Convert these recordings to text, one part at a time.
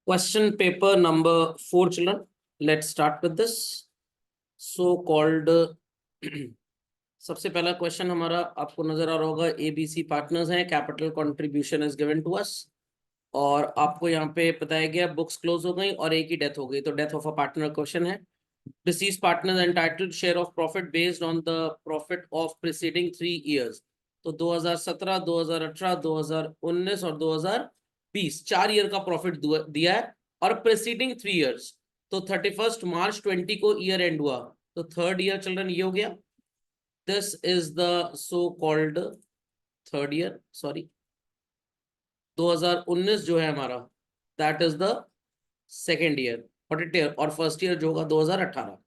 Question paper number 4, children. Let's start with this. So called सबसे पहला question हमारा आपको नजर आ रहा होगा, एबीसी पार्टनर्स हैं, capital contribution is given to us, और आपको यहाँ पे बताया गया बुक्स क्लोज हो गई और एक ही डेथ हो गई, तो death of a partner question है. Deceased partner entitled share of profit based on the profit of preceding 3 years. तो 2017, 2018, 2019 और 2020 4 ईयर का प्रॉफिट दिया है, और प्रीसीडिंग 3 years. तो 31 मार्च 20 को ईयर एंड हुआ, तो थर्ड ईयर चिल्ड्रन ये हो गया. This is the so-called third year. Sorry, 2019 जो है हमारा, that is the second year. Got it clear? और फर्स्ट ईयर जो होगा 2018.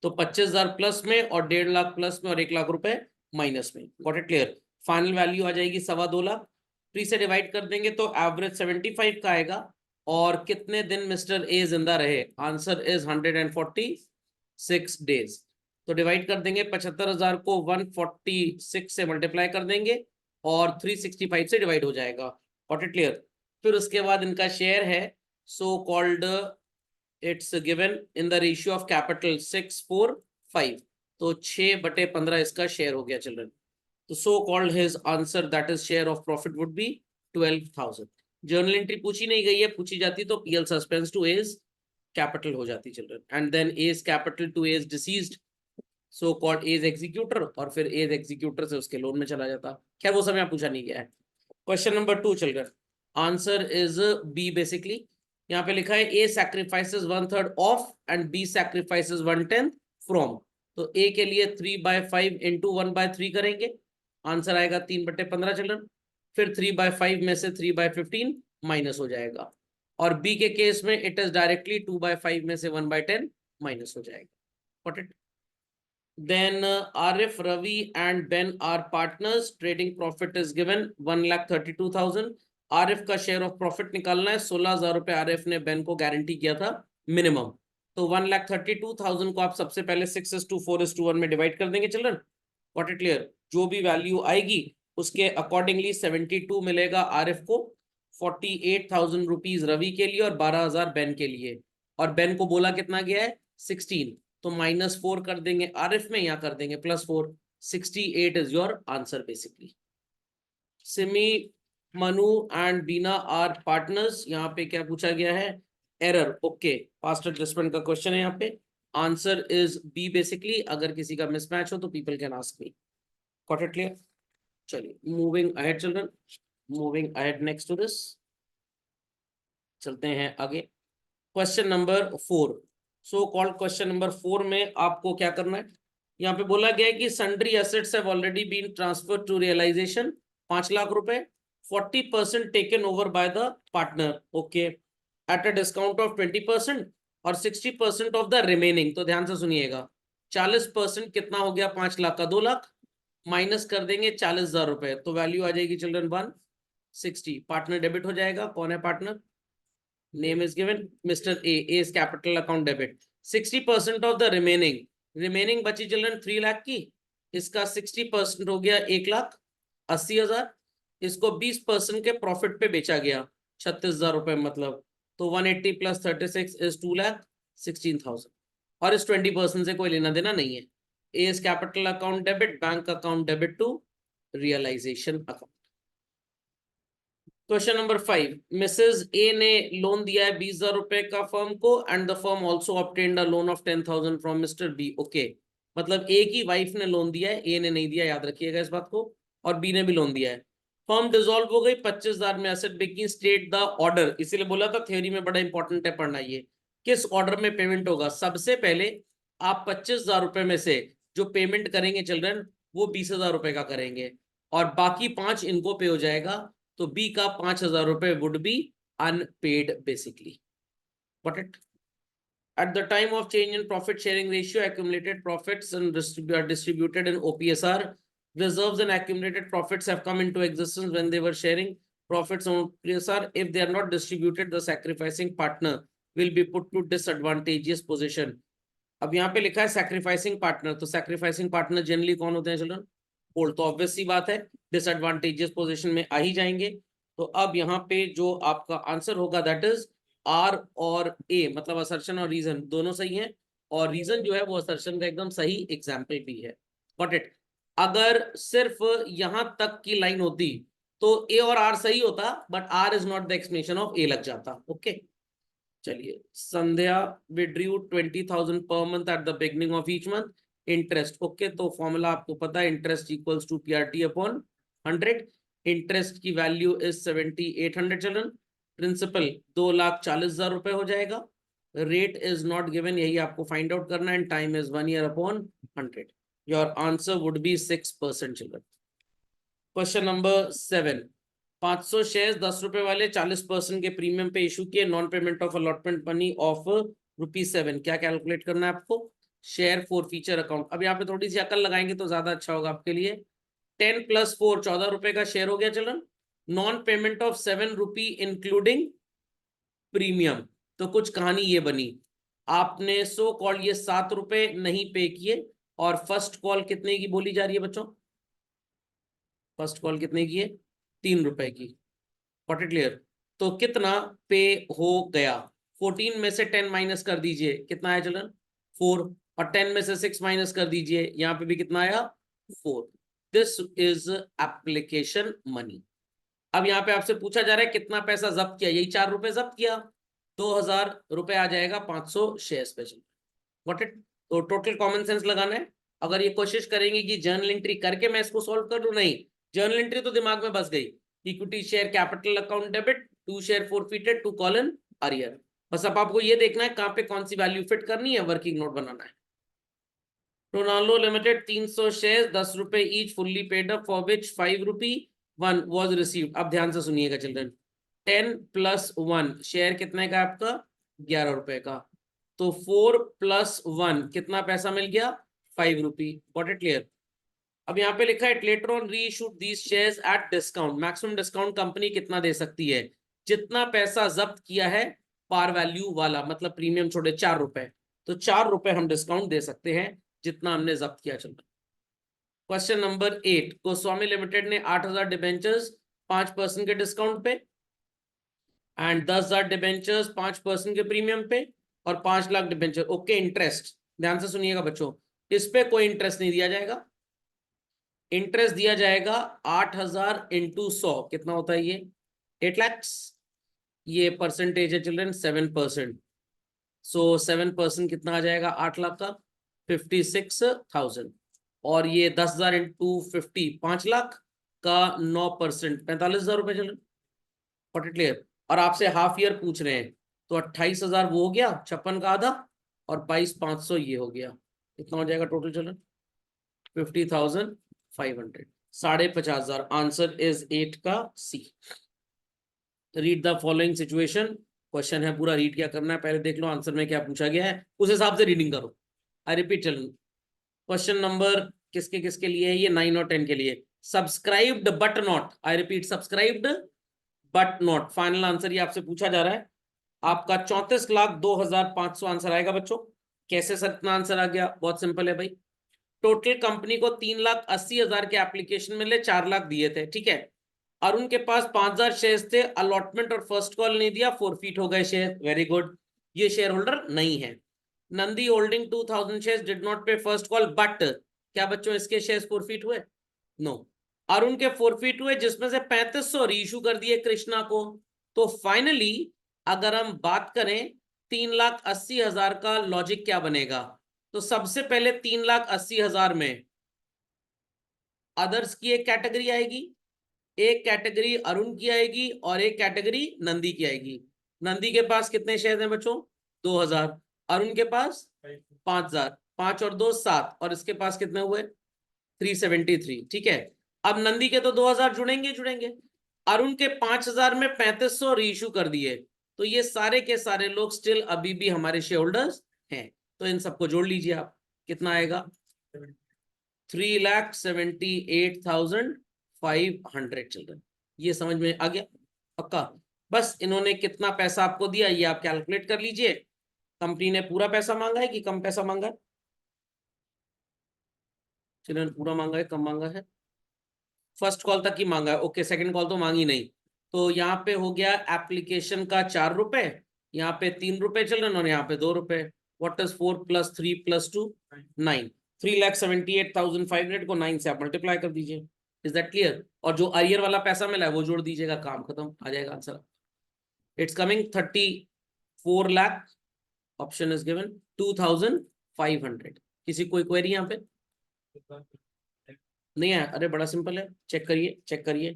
तो 25,000 प्लस में और 1.5 लाख प्लस में और 1 लाख रुपए माइनस में. Got it clear? Final value आ जाएगी 2.25 लाख. 3 से डिवाइड कर देंगे तो एवरेज 75 का आएगा. और कितने दिन मिस्टर ए जिंदा रहे? Answer is 146 days. तो डिवाइड कर देंगे 75,000 को 146 से मल्टीप्लाई कर देंगे और 365 से डिवाइड हो जाएगा. Got it clear? फिर उसके बाद इनका शेयर है so called, it's given in the ratio of capital 6:4:5. तो 6/15 इसका शेयर हो गया चिल्ड्रन. तो so called his answer, that is share of profit would be 12,000. Journal entry पूछी नहीं गई है, पूछी जाती तो PL suspense to as capital हो जाती children, and then as capital to as deceased, so called as executor, और फिर एज एग्जीक्यूटर से उसके लोन में चला जाता. खैर वो समय पूछा नहीं गया है. Question number 2 children, answer is B. Basically यहाँ पे लिखा है A sacrifices 1/3 of and B sacrifices 1/10 from. तो ए के लिए 3/5 इंटू 1/3 करेंगे, आंसर आएगा 3/15 चिल्ड्रन. फिर 3/5 में से 3/15 माइनस हो जाएगा, और बी के केस में इट इज डायरेक्टली 2/5 में से 1/10 माइनस हो जाएगा. Got it? Then Arif, Ravi and Ben are partners. Trading profit is given 1,32,000. Arif का शेयर ऑफ प्रॉफिट निकालना है. 16,000 रुपए आरिफ ने बेन को गारंटी किया था मिनिमम. तो 1,32,000 को आप सबसे पहले 6:4:1 में डिवाइड कर देंगे चिल्ड्रन. Got it clear? जो भी वैल्यू आएगी उसके अकॉर्डिंगली 72 मिलेगा आरिफ को, 48,000 रुपीज रवि के लिए और 12,000 बेन के लिए. और बेन को बोला कितना गया है? 16. तो -4 कर देंगे आरिफ में, या कर देंगे +4. 68 is your answer basically. Simi, Manu and Bina are partners. यहाँ पे क्या पूछा गया है? एरर. ओके, पास्ट एडजस्टमेंट का क्वेश्चन है यहाँ पे. Answer is B basically. अगर किसी का मिसमैच हो तो people can ask me. Got it clear? चलिए moving ahead children, moving ahead next to this. चलते हैं आगे. Question number 4. So called question number 4 में आपको क्या करना है? यहाँ पे बोला गया है कि sundry assets have already been transferred to realisation 5 lakh रुपए, 40% taken over by the partner. Okay, at a discount of 20% और 60% ऑफ द रिमेनिंग. तो ध्यान से सुनिएगा, 40% कितना हो गया? 5 लाख का 2 लाख माइनस कर देंगे 40,000 रुपए, तो वैल्यू आ जाएगी चिल्ड्रन 160. पार्टनर डेबिट हो जाएगा. कौन है partner? Name is given Mr. A. A is capital account debit. 60% of the remaining बची चिल्ड्रन 3 लाख की. इसका 60% हो गया 1,80,000. इसको 20% के प्रॉफिट पे बेचा गया 36,000 रुपए मतलब. तो 180 + 36 इज 2,16,000. और इस 20% से कोई लेना देना नहीं है. A is capital account debit, bank account debit to realization account. Question number 5. Mrs A ने लोन दिया है 20,000 रुपए का फर्म को, and the firm also obtained a loan of 10,000 from mister B. Okay, मतलब ए की वाइफ ने loan दिया है, ए ने नहीं दिया, याद रखिएगा इस बात को. और बी ने भी लोन दिया है. फर्म डिसॉल्व हो गई, 25,000 में एसेट बिकी. State the order. इसीलिए बोला था थ्योरी में बड़ा इंपॉर्टेंट है पढ़ना. ये किस ऑर्डर में पेमेंट होगा? सबसे पहले आप 25,000 रुपए में से जो पेमेंट करेंगे चिल्ड्रन, वो 20,000 रुपए का करेंगे, और बाकी 5 इनको पे हो जाएगा. तो बी का 5,000 रुपए would be unpaid basically. Got it? At the time of change in profit sharing ratio, accumulated profits and are distributed in OPSR. Reserves and accumulated profits have come into existence when they were sharing profits on OPSR. If they are not distributed, the sacrificing partner will be put to disadvantageous position. अब यहाँ पे लिखा है sacrificing partner, तो sacrificing partner generally कौन होते हैं children? Old. तो ऑब्वियस सी बात है डिसएडवांटेजियस पोजीशन में आ ही जाएंगे. तो अब यहाँ पे जो आपका आंसर होगा दैट इज आर और ए, मतलब असर्शन और रीजन दोनों सही है, और रीजन जो है वो असर्शन का एकदम सही एग्जाम्पल भी है। Got it. अगर सिर्फ यहां तक की लाइन होती तो ए और आर सही होता, but R is not the explanation of A लग जाता। ओके चलिए, संध्या विड्रू 20,000 पर month at the beginning of each month, interest. Okay, तो फॉर्मूला आपको पता है, interest equals to PRT upon 100। Interest की वैल्यू इज 7800 चिल्ड्रन। प्रिंसिपल 2,40,000 रुपए हो जाएगा। रेट इज नॉट गिवन, यही आपको फाइंड आउट करना है, and time is 1 year upon 100। Your answer would be 6% children. Question number 7, 500 share 10 रुपए वाले 40% के प्रीमियम पे इशू किए, non payment of allotment money of ₹7। क्या कैलकुलेट करना है आपको? Share for feature account. अब यहाँ पे थोड़ी सी अकल लगाएंगे तो ज्यादा अच्छा होगा आपके लिए। 10 + 4 14 रुपए का शेयर हो गया children. Non payment of 7 rupee including premium. तो कुछ कहानी ये बनी, आपने सो कॉल ये 7 रुपए नहीं पे किए, और फर्स्ट कॉल कितने की बोली जा रही है बच्चों? फर्स्ट कॉल कितने की है? 3 रुपए की। Got it clear? तो कितना पे हो गया? 14 में से 10 माइनस कर दीजिए, कितना आया चिल्ड्रन? 4। और 10 में से 6 माइनस कर दीजिए, यहां पे भी कितना आया? 4। This is application money. अब यहाँ पे आपसे पूछा जा रहा है कितना पैसा जब्त किया, यही 4 रुपए जब्त किया, 2,000 रुपए आ जाएगा 500 शेयर स्पेशल। Got it? तो टोटल कॉमन सेंस लगाना है। अगर ये कोशिश करेंगे कि जर्नल एंट्री करके मैं इसको सॉल्व कर लूं, नहीं, जर्नल एंट्री तो दिमाग में बस गई। Equity share capital account debit, 2 share forfeited, 2 colon arrear. बस अब आपको ये देखना है कहां पे कौन सी वैल्यू फिट करनी है, वर्किंग नोट बनाना है। रोनाल्डो लिमिटेड 300 शेयर 10 रुपए each fully paid up, for which 5 rupee 1 was received. अब ध्यान से सुनिएगा चिल्ड्रन, 10 + 1 शेयर कितने का आपका? 11 रुपए का। तो 4 + 1 कितना पैसा मिल गया? 5 रुपी। Got it clear? अब यहाँ पे लिखा है लेटर ऑन री issued these shares at discount. Maximum discount company कितना दे सकती है? जितना पैसा जब्त किया है पार वैल्यू वाला, मतलब प्रीमियम छोड़े 4 रुपए, तो 4 रुपए हम डिस्काउंट दे सकते हैं जितना हमने जब्त किया। चलो क्वेश्चन नंबर 8, गोस्वामी लिमिटेड ने 8,000 डिबेंचर्स 5% के डिस्काउंट पे, एंड 10,000 डिबेंचर्स 5% के प्रीमियम पे, और 5 लाख डिबेंचर। ओके, इंटरेस्ट ध्यान से सुनिएगा बच्चों, इस पे कोई इंटरेस्ट नहीं दिया जाएगा। इंटरेस्ट दिया जाएगा 8,000 इंटू 100, कितना होता है ये? 8 लाख। ये परसेंटेज है चिल्ड्रन 7%। सो 7% कितना आ जाएगा 8 लाख का? 56,000। और ये 10,000 इंटू 50 5 लाख का 9% 45,000 रुपए चिल्ड्रन। Got it clear? और आपसे हाफ ईयर पूछ रहे हैं, तो 28,000 वो हो गया 56 का आधा, और 22,500 ये हो गया, कितना हो जाएगा टोटल चिल्ड्रन? 50,500, 50,500। आंसर इज 8 का C. Read the following situation. Question है पूरा, रीड क्या करना है पहले देख लो, आंसर में क्या पूछा गया है उस हिसाब से रीडिंग करो। I repeat children, question number किसके किसके लिए है ये? 9 और 10 के लिए। Subscribed but not, I repeat subscribed but not, final answer ये आपसे पूछा जा रहा है। आपका 34,02,500 आंसर आएगा बच्चों। कैसे सर इतना आंसर आ गया? बहुत सिंपल है भाई। टोटल कंपनी को 3,80,000 के एप्लीकेशन मिले, 4 लाख दिए थे, ठीक है। अरुण के पास 5,000 शेयर थे, अलॉटमेंट और फर्स्ट कॉल नहीं दिया, फॉरफीट हो गए शेयर। वेरी गुड, ये शेयर होल्डर नहीं है। Nandi holding 2,000 share did not pay first call, but क्या बच्चों इसके शेयर फॉरफीट हुए? नो। अरुण के फॉरफीट हुए, जिसमें से 3,500 रीइश्यू कर दिए कृष्णा को। तो फाइनली अगर हम बात करें 3,80,000 का लॉजिक क्या बनेगा, तो सबसे पहले 3,80,000 में अदर्स की एक कैटेगरी आएगी, एक कैटेगरी अरुण की आएगी, और एक कैटेगरी नंदी की आएगी। नंदी के पास कितने शेयर हैं बच्चों? 2,000। अरुण के पास 5,000, 5 और 2 7, और इसके पास कितने हुए? 373, ठीक है। अब नंदी के तो 2,000 जुड़ेंगे जुड़ेंगे, अरुण के 5,000 में 3,500 रीइश्यू कर दिए, तो ये सारे के सारे लोग स्टिल अभी भी हमारे शेयर होल्डर्स हैं। तो इन सबको जोड़ लीजिए आप, कितना आएगा? 3,78,500 चिल्ड्रन। ये समझ में आ गया पक्का? बस इन्होंने कितना पैसा आपको दिया ये आप कैलकुलेट कर लीजिए। कंपनी ने पूरा पैसा मांगा है कि कम पैसा मांगा है? चिल्ड्रन पूरा मांगा है कम मांगा है? फर्स्ट कॉल तक ही मांगा है, ओके। सेकंड कॉल तो मांगी नहीं, तो यहाँ पे हो गया एप्लीकेशन का 4 रुपए, यहाँ पे 3 रुपए चिल्ड्रन और यहाँ पे 2 रुपए। What is 4 + 3 + 2 9। 3,78,500 को 9 से आप मल्टीप्लाई कर दीजिए। Is that clear? और जो अरियर वाला पैसा मिला है वो जोड़ दीजिएगा, काम खत्म, आ जाएगा answer. It's coming 34 lakh, option is given 2,500। किसी कोई क्वेरी यहाँ पे नहीं है? अरे बड़ा सिंपल है, चेक करिए चेक करिए।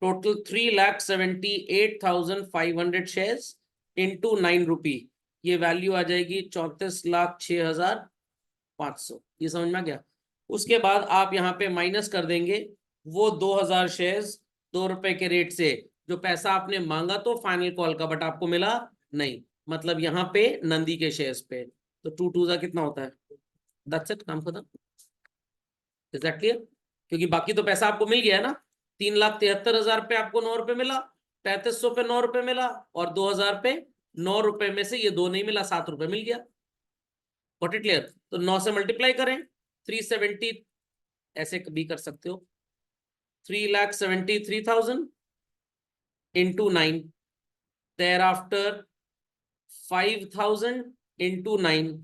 टोटल 3,78,500 शेयर्स इंटू 9 रुपी, ये वैल्यू आ जाएगी 34,06,500। ये समझ में आ गया? उसके बाद आप यहाँ पे माइनस कर देंगे वो 2,000 शेयर्स 2 रुपए के रेट से, जो पैसा आपने मांगा तो फाइनल कॉल का, बट आपको मिला नहीं, मतलब यहाँ पे नंदी के शेयर्स पे। तो 2 2 जा कितना होता है? दैट्स इट, काम खत्म। Is that clear? क्योंकि बाकी तो पैसा आपको मिल गया है ना। 3,73,000 पे आपको 9 रुपए मिला, 3,500 पे 9 रुपए मिला, और 2,000 पे 9 रुपए में से ये 2 नहीं मिला, 7 रुपए मिल गया। What it clear? तो 9 से मल्टीप्लाई करें, 370, ऐसे भी कर सकते हो, 3,73,000 into 9, thereafter 5,000 into 9,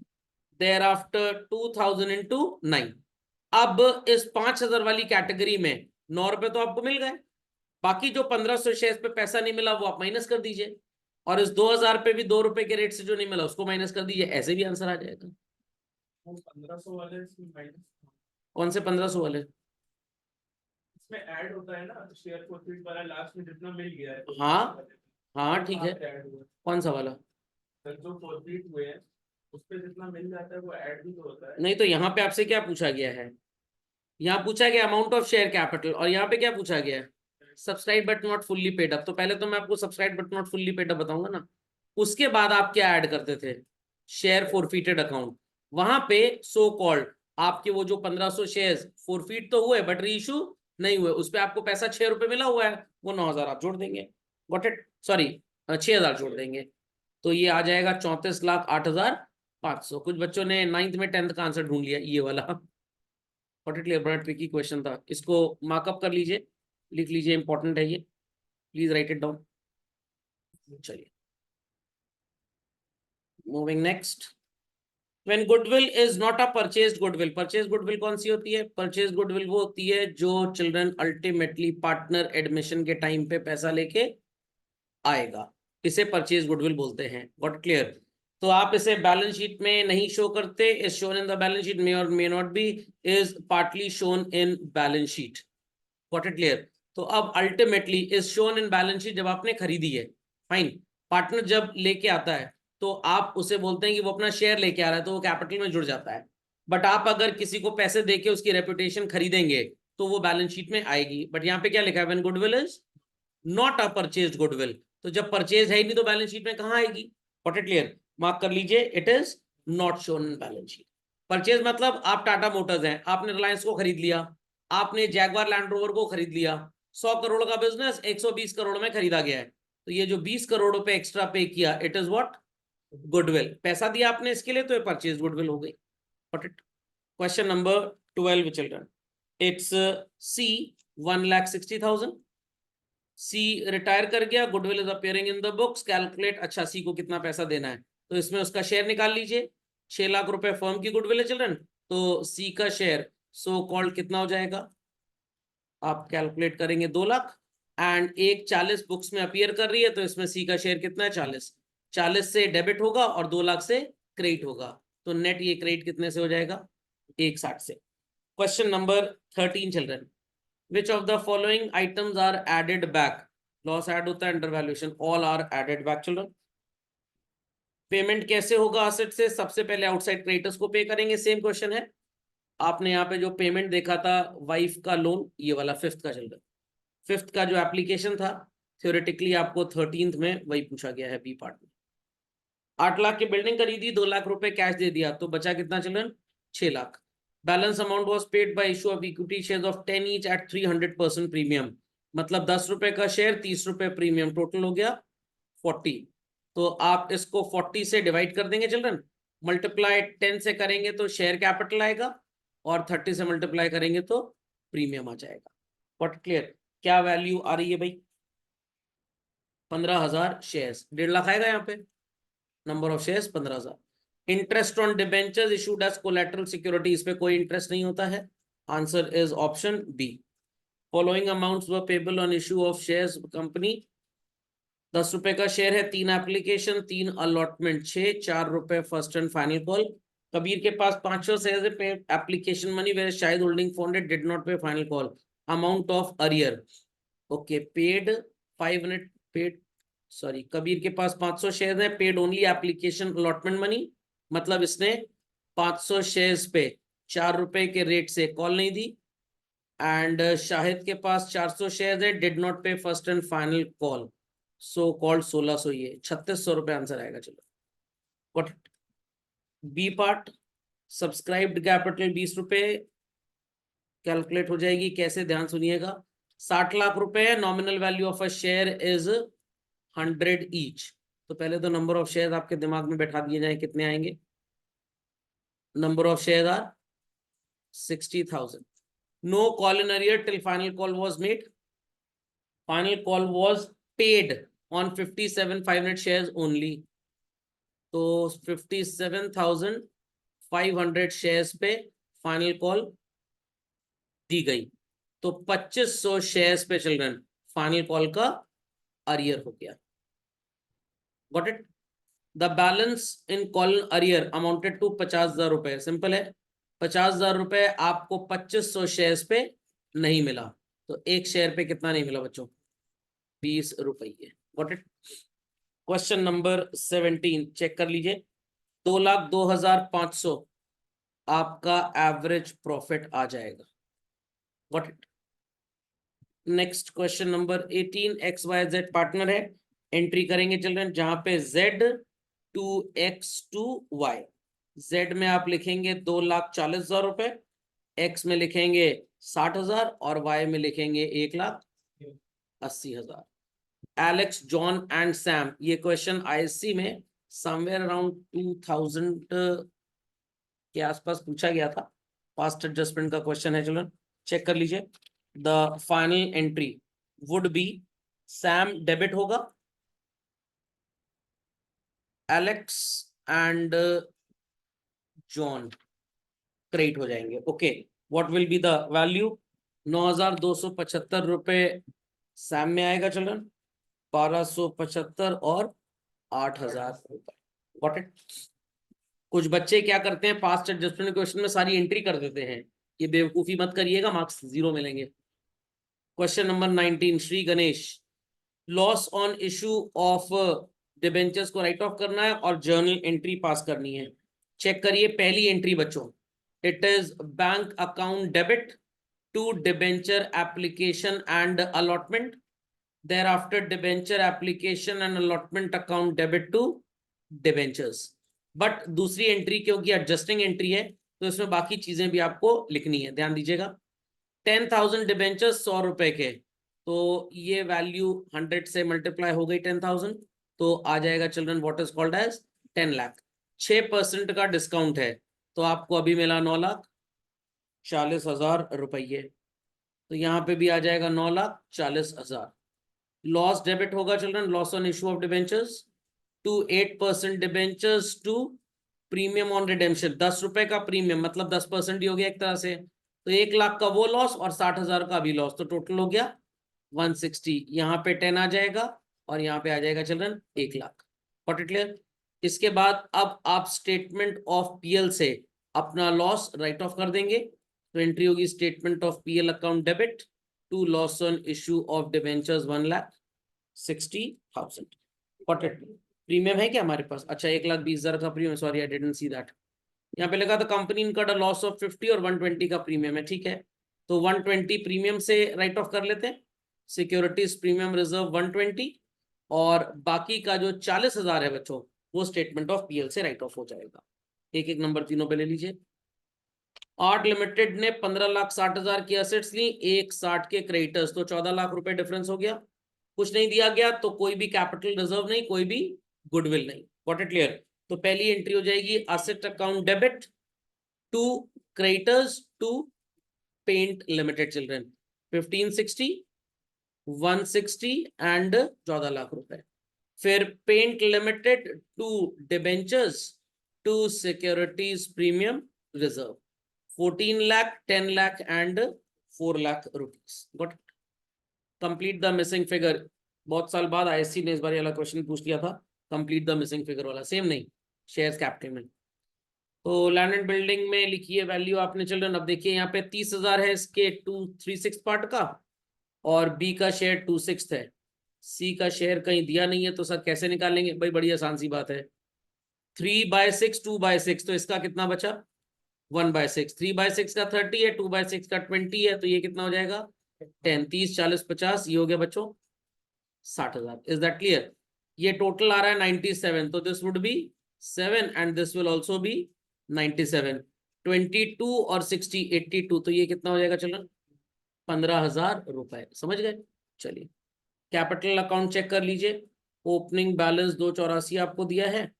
thereafter 2,000 into 9। अब इस 5,000 वाली कैटेगरी में 9 रुपए तो आपको मिल गए, बाकी जो 1,500 शेयर्स पे पैसा नहीं मिला वो आप माइनस कर दीजिए, और इस 2,000 पे भी 2 रुपए के रेट से जो नहीं मिला उसको माइनस कर दीजिए, ऐसे भी आंसर आ जाएगा। 1500 वाले माइनस, कौन से 1,500 वाले? इसमें ऐड होता है ना शेयर प्रॉफिट वाला, लास्ट में जितना मिल गया है। हाँ हाँ ठीक है, ऐड हुआ कौन सा वाला? जो प्रॉफिट हुए हैं उस पे जितना मिल जाता है वो ऐड भी तो होता है। नहीं, तो यहाँ पे आपसे क्या पूछा गया है? यहाँ पूछा गया अमाउंट ऑफ शेयर कैपिटल, और यहाँ पे क्या पूछा गया है? Subscribe but not fully paid up. तो पहले तो मैं आपको subscribe but not fully paid up बताऊंगा ना, उसके बाद आप क्या ऐड करते थे? Share forfeited account. वहां पे सो कॉल्ड आपके वो जो 1,500 शेयर्स फॉरफिट तो हुए बट री इशू नहीं हुए, उस पर आपको पैसा 6 रुपए मिला हुआ है, वो 9,000 आप जोड़ देंगे। Got it? सॉरी, 6,000 जोड़ देंगे, तो ये आ जाएगा 34,08,500। कुछ बच्चों ने 9th में 10th का आंसर ढूंढ लिया ये वाला। What it clear? बड़ा ट्रिकी क्वेश्चन था, इसको मार्कअप कर लीजिए, लिख लीजिए, इंपॉर्टेंट है ये, प्लीज राइट इट डाउन। चलिए, moving next. When goodwill is not a purchased goodwill, purchased goodwill कौन सी होती है? purchased goodwill वो होती है जो चिल्ड्रन अल्टीमेटली पार्टनर एडमिशन के टाइम पे पैसा लेके आएगा, इसे परचेज गुडविल बोलते हैं। What clear? तो आप इसे बैलेंस शीट में नहीं शो करते, is shown in the balance sheet, may और may not be, is partly shown in balance sheet. What it clear? तो अब ultimately is shown in balance sheet जब आपने खरीदी है, फाइन। पार्टनर जब लेके आता है तो आप उसे बोलते हैं कि वो अपना शेयर लेके आ रहा है, तो वो कैपिटल में जुड़ जाता है। बट आप अगर किसी को पैसे देके उसकी रेपुटेशन खरीदेंगे तो वो बैलेंस शीट में आएगी। बट यहाँ पे क्या लिखा है? When goodwill is not a purchased goodwill, तो जब परचेज है ही नहीं तो बैलेंस शीट में कहाँ आएगी? What it clear? मार्क कर लीजिए, it is not shown in balance sheet. Purchase मतलब आप टाटा मोटर्स हैं, आपने रिलायंस को खरीद लिया, आपने जैगवार लैंड रोवर को खरीद लिया, 100 करोड़ का बिजनेस 120 करोड़ में खरीदा गया है, तो ये जो 20 करोड़ रुपए एक्स्ट्रा पे किया, इट इज व्हाट? गुडविल। पैसा दिया आपने इसके लिए तो ये परचेज गुडविल हो गई। What it? Question number 12 children, it's C 1,60,000। C retire कर गया, goodwill is appearing in the books, calculate. अच्छा, सी को कितना पैसा देना है, तो इसमें उसका शेयर निकाल लीजिए। 6 लाख रुपए फर्म की गुडविल है चिल्ड्रन, तो सी का शेयर सो कॉल्ड कितना हो जाएगा? आप कैलकुलेट करेंगे 2 लाख, एंड एक 40 बुक्स में अपियर कर रही है, तो इसमें सी का शेयर कितना है? 40। 40 से डेबिट होगा और 2 लाख से क्रेडिट होगा, तो नेट ये क्रेडिट कितने से हो जाएगा? 160 से। Question number 13 children, which of the following items are added back? Loss add होता है undervaluation, all are added back children. Payment कैसे होगा असेट से? सबसे पहले आउटसाइड क्रेडिटर्स को पे करेंगे, सेम क्वेश्चन है। आपने यहाँ पे जो पेमेंट देखा था वाइफ का लोन, ये वाला 5th का चिल्ड्रन, 5th का जो एप्लीकेशन था, थ्योरेटिकली आपको 13th में वही पूछा गया है बी पार्ट में। 8 लाख की बिल्डिंग खरीदी, 2 लाख रुपए कैश दे दिया, तो बचा कितना children? 6 lakh. Balance amount was paid by issue of equity shares of 10 each eight 300% premium, मतलब 10 रुपए का शेयर 30 रुपए प्रीमियम, टोटल हो गया 40। तो आप इसको 40 से डिवाइड कर देंगे चिल्ड्रन, मल्टीप्लाई 10 से करेंगे तो शेयर कैपिटल आएगा, और 30 से मल्टीप्लाई करेंगे तो प्रीमियम आ जाएगा। What clear? क्या वैल्यू आ रही है भाई? 15,000 शेयर्स, 1.5 लाख आएगा यहाँ पे, number of shares 15,000। Interest on debentures issued as collateral security, इस पे कोई इंटरेस्ट नहीं होता है, answer is option B. Following amounts were payable on issue of shares company, 10 रुपए का शेयर है, 3 एप्लीकेशन, 3 अलॉटमेंट, 6, 4 रुपए first and final call. Kabir के पास 500 शेयर है, pay application money, where Shahid holding founded did not pay final call, amount of arrear, okay, paid 500, paid, sorry, Kabir के पास 500 share है, paid only application allotment money, मतलब इसने 500 shares पे 4 रुपए के रेट से कॉल नहीं दी। एंड शाहिद के पास 400 शेयर है, did not pay first and final call, so called 1600, ये 3600 रुपए आंसर आएगा। चलो what B part, subscribed capital 20 रुपए कैलकुलेट हो जाएगी, कैसे, ध्यान सुनिएगा। 60 लाख रुपए है, nominal value of a share is 100 each. तो पहले तो नंबर ऑफ शेयर आपके दिमाग में बैठा दिए जाए, कितने आएंगे, number of share are 60,000। No call in arrear till final call was made, final call was paid on 57,500 shares only, तो 57,500 शेयर्स पे फाइनल कॉल दी गई, तो 2500 शेयर्स पे चिल्ड्रन फाइनल कॉल का अरियर हो गया। Got it. The balance in call arrear amounted to 50,000 रुपए, simple है, 50,000 रुपए आपको 2500 शेयर्स पे नहीं मिला, तो एक शेयर पे कितना नहीं मिला बच्चों, 20 रुपये। Got it. Question number 17 check कर लीजिए, 2,02,500 आपका एवरेज प्रॉफिट आ जाएगा। Got it. Next question number 18, XYZ partner है, एंट्री करेंगे चिल्ड्रन, जहां पे Z to X to Y, Z में आप लिखेंगे 2,40,000 रुपए, X में लिखेंगे 60,000 और Y में लिखेंगे 1,80,000। एलेक्स, जॉन एंड सैम, ये क्वेश्चन आईएससी में समवेयर अराउंड 2000 के आसपास पूछा गया था, फास्ट एडजस्टमेंट का क्वेश्चन है चिल्ड्रन, चेक कर लीजिए। The final entry would be, Sam debit होगा, एलेक्स एंड जॉन क्रेडिट हो जाएंगे। Okay, what will be the value, 9,275 रुपए सैम में आएगा चिल्ड्रन, 1,275 और 8,000 रुपए। What it. कुछ बच्चे क्या करते हैं, पास्ट एडजस्टमेंट क्वेश्चन में सारी एंट्री कर देते हैं, ये बेवकूफी मत करिएगा, मार्क्स 0 मिलेंगे। Question number 19, Shri Ganesh, loss on issue of debentures को राइट ऑफ करना है और जर्नल एंट्री पास करनी है। चेक करिए, पहली एंट्री बच्चों, it is bank account debit to debenture application and allotment, thereafter debenture application and allotment account debit to debentures। But दूसरी एंट्री क्योंकि एडजस्टिंग एंट्री है, तो इसमें बाकी चीजें भी आपको लिखनी है, ध्यान दीजिएगा। 10,000 डिबेंचर्स 100 रुपए के, तो ये वैल्यू 100 से मल्टीप्लाई हो गई 10,000, तो आ जाएगा children what is called as 10 lakh. 6% का डिस्काउंट है, तो आपको अभी मिला 9,40,000 रुपये, तो यहाँ पे भी आ जाएगा 9,40,000। लॉस डेबिट होगा children, loss on issue of debentures to 8% debentures to premium on redemption, 10 रुपए का प्रीमियम मतलब 10% ही हो गया एक तरह से, तो 1 लाख का वो लॉस और 60,000 का भी लॉस, तो टोटल हो गया 160। यहाँ पे 10 आ जाएगा और यहाँ पे आ जाएगा children 1 lakh. Got it clear. इसके बाद अब आप स्टेटमेंट ऑफ पीएल से अपना लॉस राइट ऑफ कर देंगे, तो एंट्री होगी statement of PL account debit to loss on issue of debentures 1,60,000। Got it. Premium है क्या हमारे पास, अच्छा 1,20,000 का premium, sorry I didn't see that, यहाँ पे लगा था कंपनी इनका लॉस ऑफ 50 और 120 का प्रीमियम है, ठीक है, तो 120 प्रीमियम से राइट ऑफ कर लेते हैं, सिक्योरिटीज प्रीमियम रिजर्व 120, और बाकी का जो 40,000 है बच्चों, वो स्टेटमेंट ऑफ पीएल से राइट ऑफ हो जाएगा। एक एक नंबर तीनों पे ले लीजिए। आर्ट लिमिटेड ने 15,60,000 की एसेट्स ली, 1,60 के क्रेडिटर्स, तो 14 लाख रुपए डिफरेंस हो गया, कुछ नहीं दिया गया तो कोई भी कैपिटल रिजर्व नहीं, कोई भी गुडविल नहीं। Got it clear. तो पहली एंट्री हो जाएगी asset account debit to creditors to Paint Limited children 1560 160 and 14 lakh रुपए। फिर Paint Limited to debentures to securities premium reserve 14 lakh, 10 lakh and 4 lakh rupees. Got it? Complete the missing figure. बहुत साल बाद आईएससी ने इस बार वाला क्वेश्चन पूछ लिया था, कंप्लीट द मिसिंग फिगर वाला। सेम नहीं, शेयर्स कैपिटल में। तो लैंड एंड बिल्डिंग में लिखिए वैल्यू आपने चिल्ड्रन। अब देखिए यहाँ पे 30,000 है इसके 2/3 पार्ट का, और बी का शेयर 2/6 है। सी का शेयर कहीं दिया नहीं है, तो सर कैसे निकालेंगे भाई? बड़ी आसान सी बात है, 3/6 2/6, तो इसका कितना बचा? 1/6। 3/6 का 30 है, 2/6 का 20 है, तो ये कितना हो जाएगा? 10। 30 40 50, ये हो गया बच्चों 60,000। Is that clear? ये टोटल आ रहा है 97, तो this would be 7 and this will also be 97। 22 और 60 82, तो ये कितना हो जाएगा चलन? 15,000 रुपए। समझ गए? चलिए कैपिटल अकाउंट चेक कर लीजिए। ओपनिंग बैलेंस 284 आपको दिया है,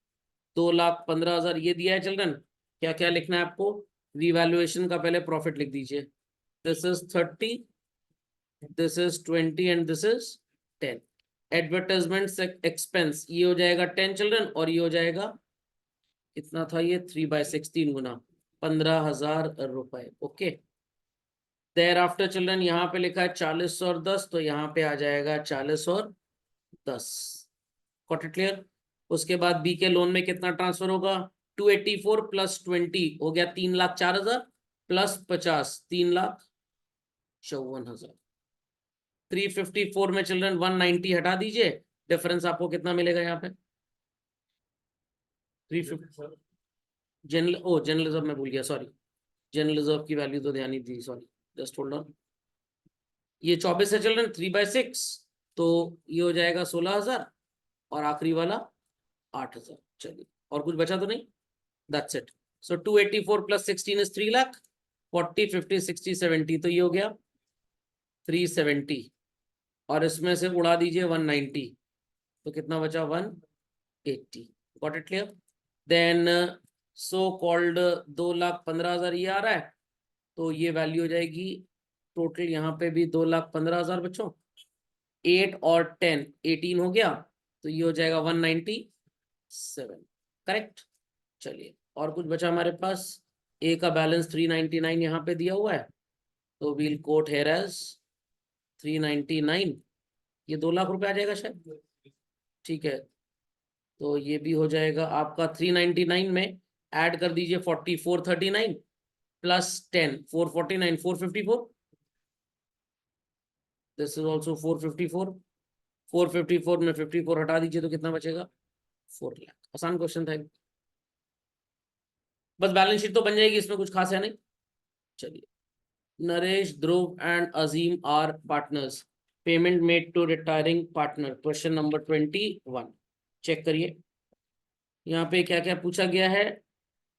2,15,000 ये दिया है चिल्ड्रन। क्या क्या लिखना है आपको? रिवैल्यूएशन का पहले प्रॉफिट लिख दीजिए। This is 30, this is 20 and this is 10। Advertisement expense ये हो जाएगा 10 चिल्ड्रन, और ये हो जाएगा कितना था ये? 3/6, 3 गुना 15,000 रुपए। ओके, देयर आफ्टर चिल्ड्रन यहाँ पे लिखा है 40 और 10, तो यहाँ पे आ जाएगा 40 और 10। Got it clear? उसके बाद बी के लोन में कितना ट्रांसफर होगा? 284 प्लस 20 हो गया 3,04,000 प्लस 50 3,54,000। 354 में चिल्ड्रन 190 हटा दीजिए, डिफरेंस आपको कितना मिलेगा यहाँ पे? 350। जनरल रिजर्व में भूल गया, सॉरी। जनरल रिजर्व की वैल्यू तो ध्यान ही दी, सॉरी, जस्ट होल्ड ऑन। ये 24 है चिल्ड्रन, 3/6, तो ये हो जाएगा 16,000, और आखिरी वाला 8,000। चलिए, और कुछ बचा तो नहीं? That's it. So 284 plus 16 is 3 lakh. 40 50 60 70, तो ये हो गया 370, और इसमें से उड़ा दीजिए 190, तो कितना बचा? 180। Got it clear? Then so called 2,15,000 ये आ रहा है, तो ये वैल्यू हो जाएगी टोटल यहाँ पे भी 2,15,000 बच्चों। 8 और 10 18 हो गया, तो ये हो जाएगा 197। करेक्ट? चलिए, और कुछ बचा हमारे पास? ए का बैलेंस 399 यहाँ पे दिया हुआ है, तो वील कोट हेयर एज 399। ये 2 लाख रुपए आ जाएगा शायद। ठीक है, तो ये भी हो जाएगा आपका 399 में ऐड कर दीजिए 4439 प्लस 10 449 454। This is also 454। 454 में 54 हटा दीजिए, तो कितना बचेगा? 4 लाख। आसान क्वेश्चन था, बस बैलेंस शीट तो बन जाएगी, इसमें कुछ खास है नहीं। चलिए, Naresh, Dhruv and Azim are partners. Payment made to retiring partner. Question number 21 check करिए। यहाँ पे क्या क्या पूछा गया है?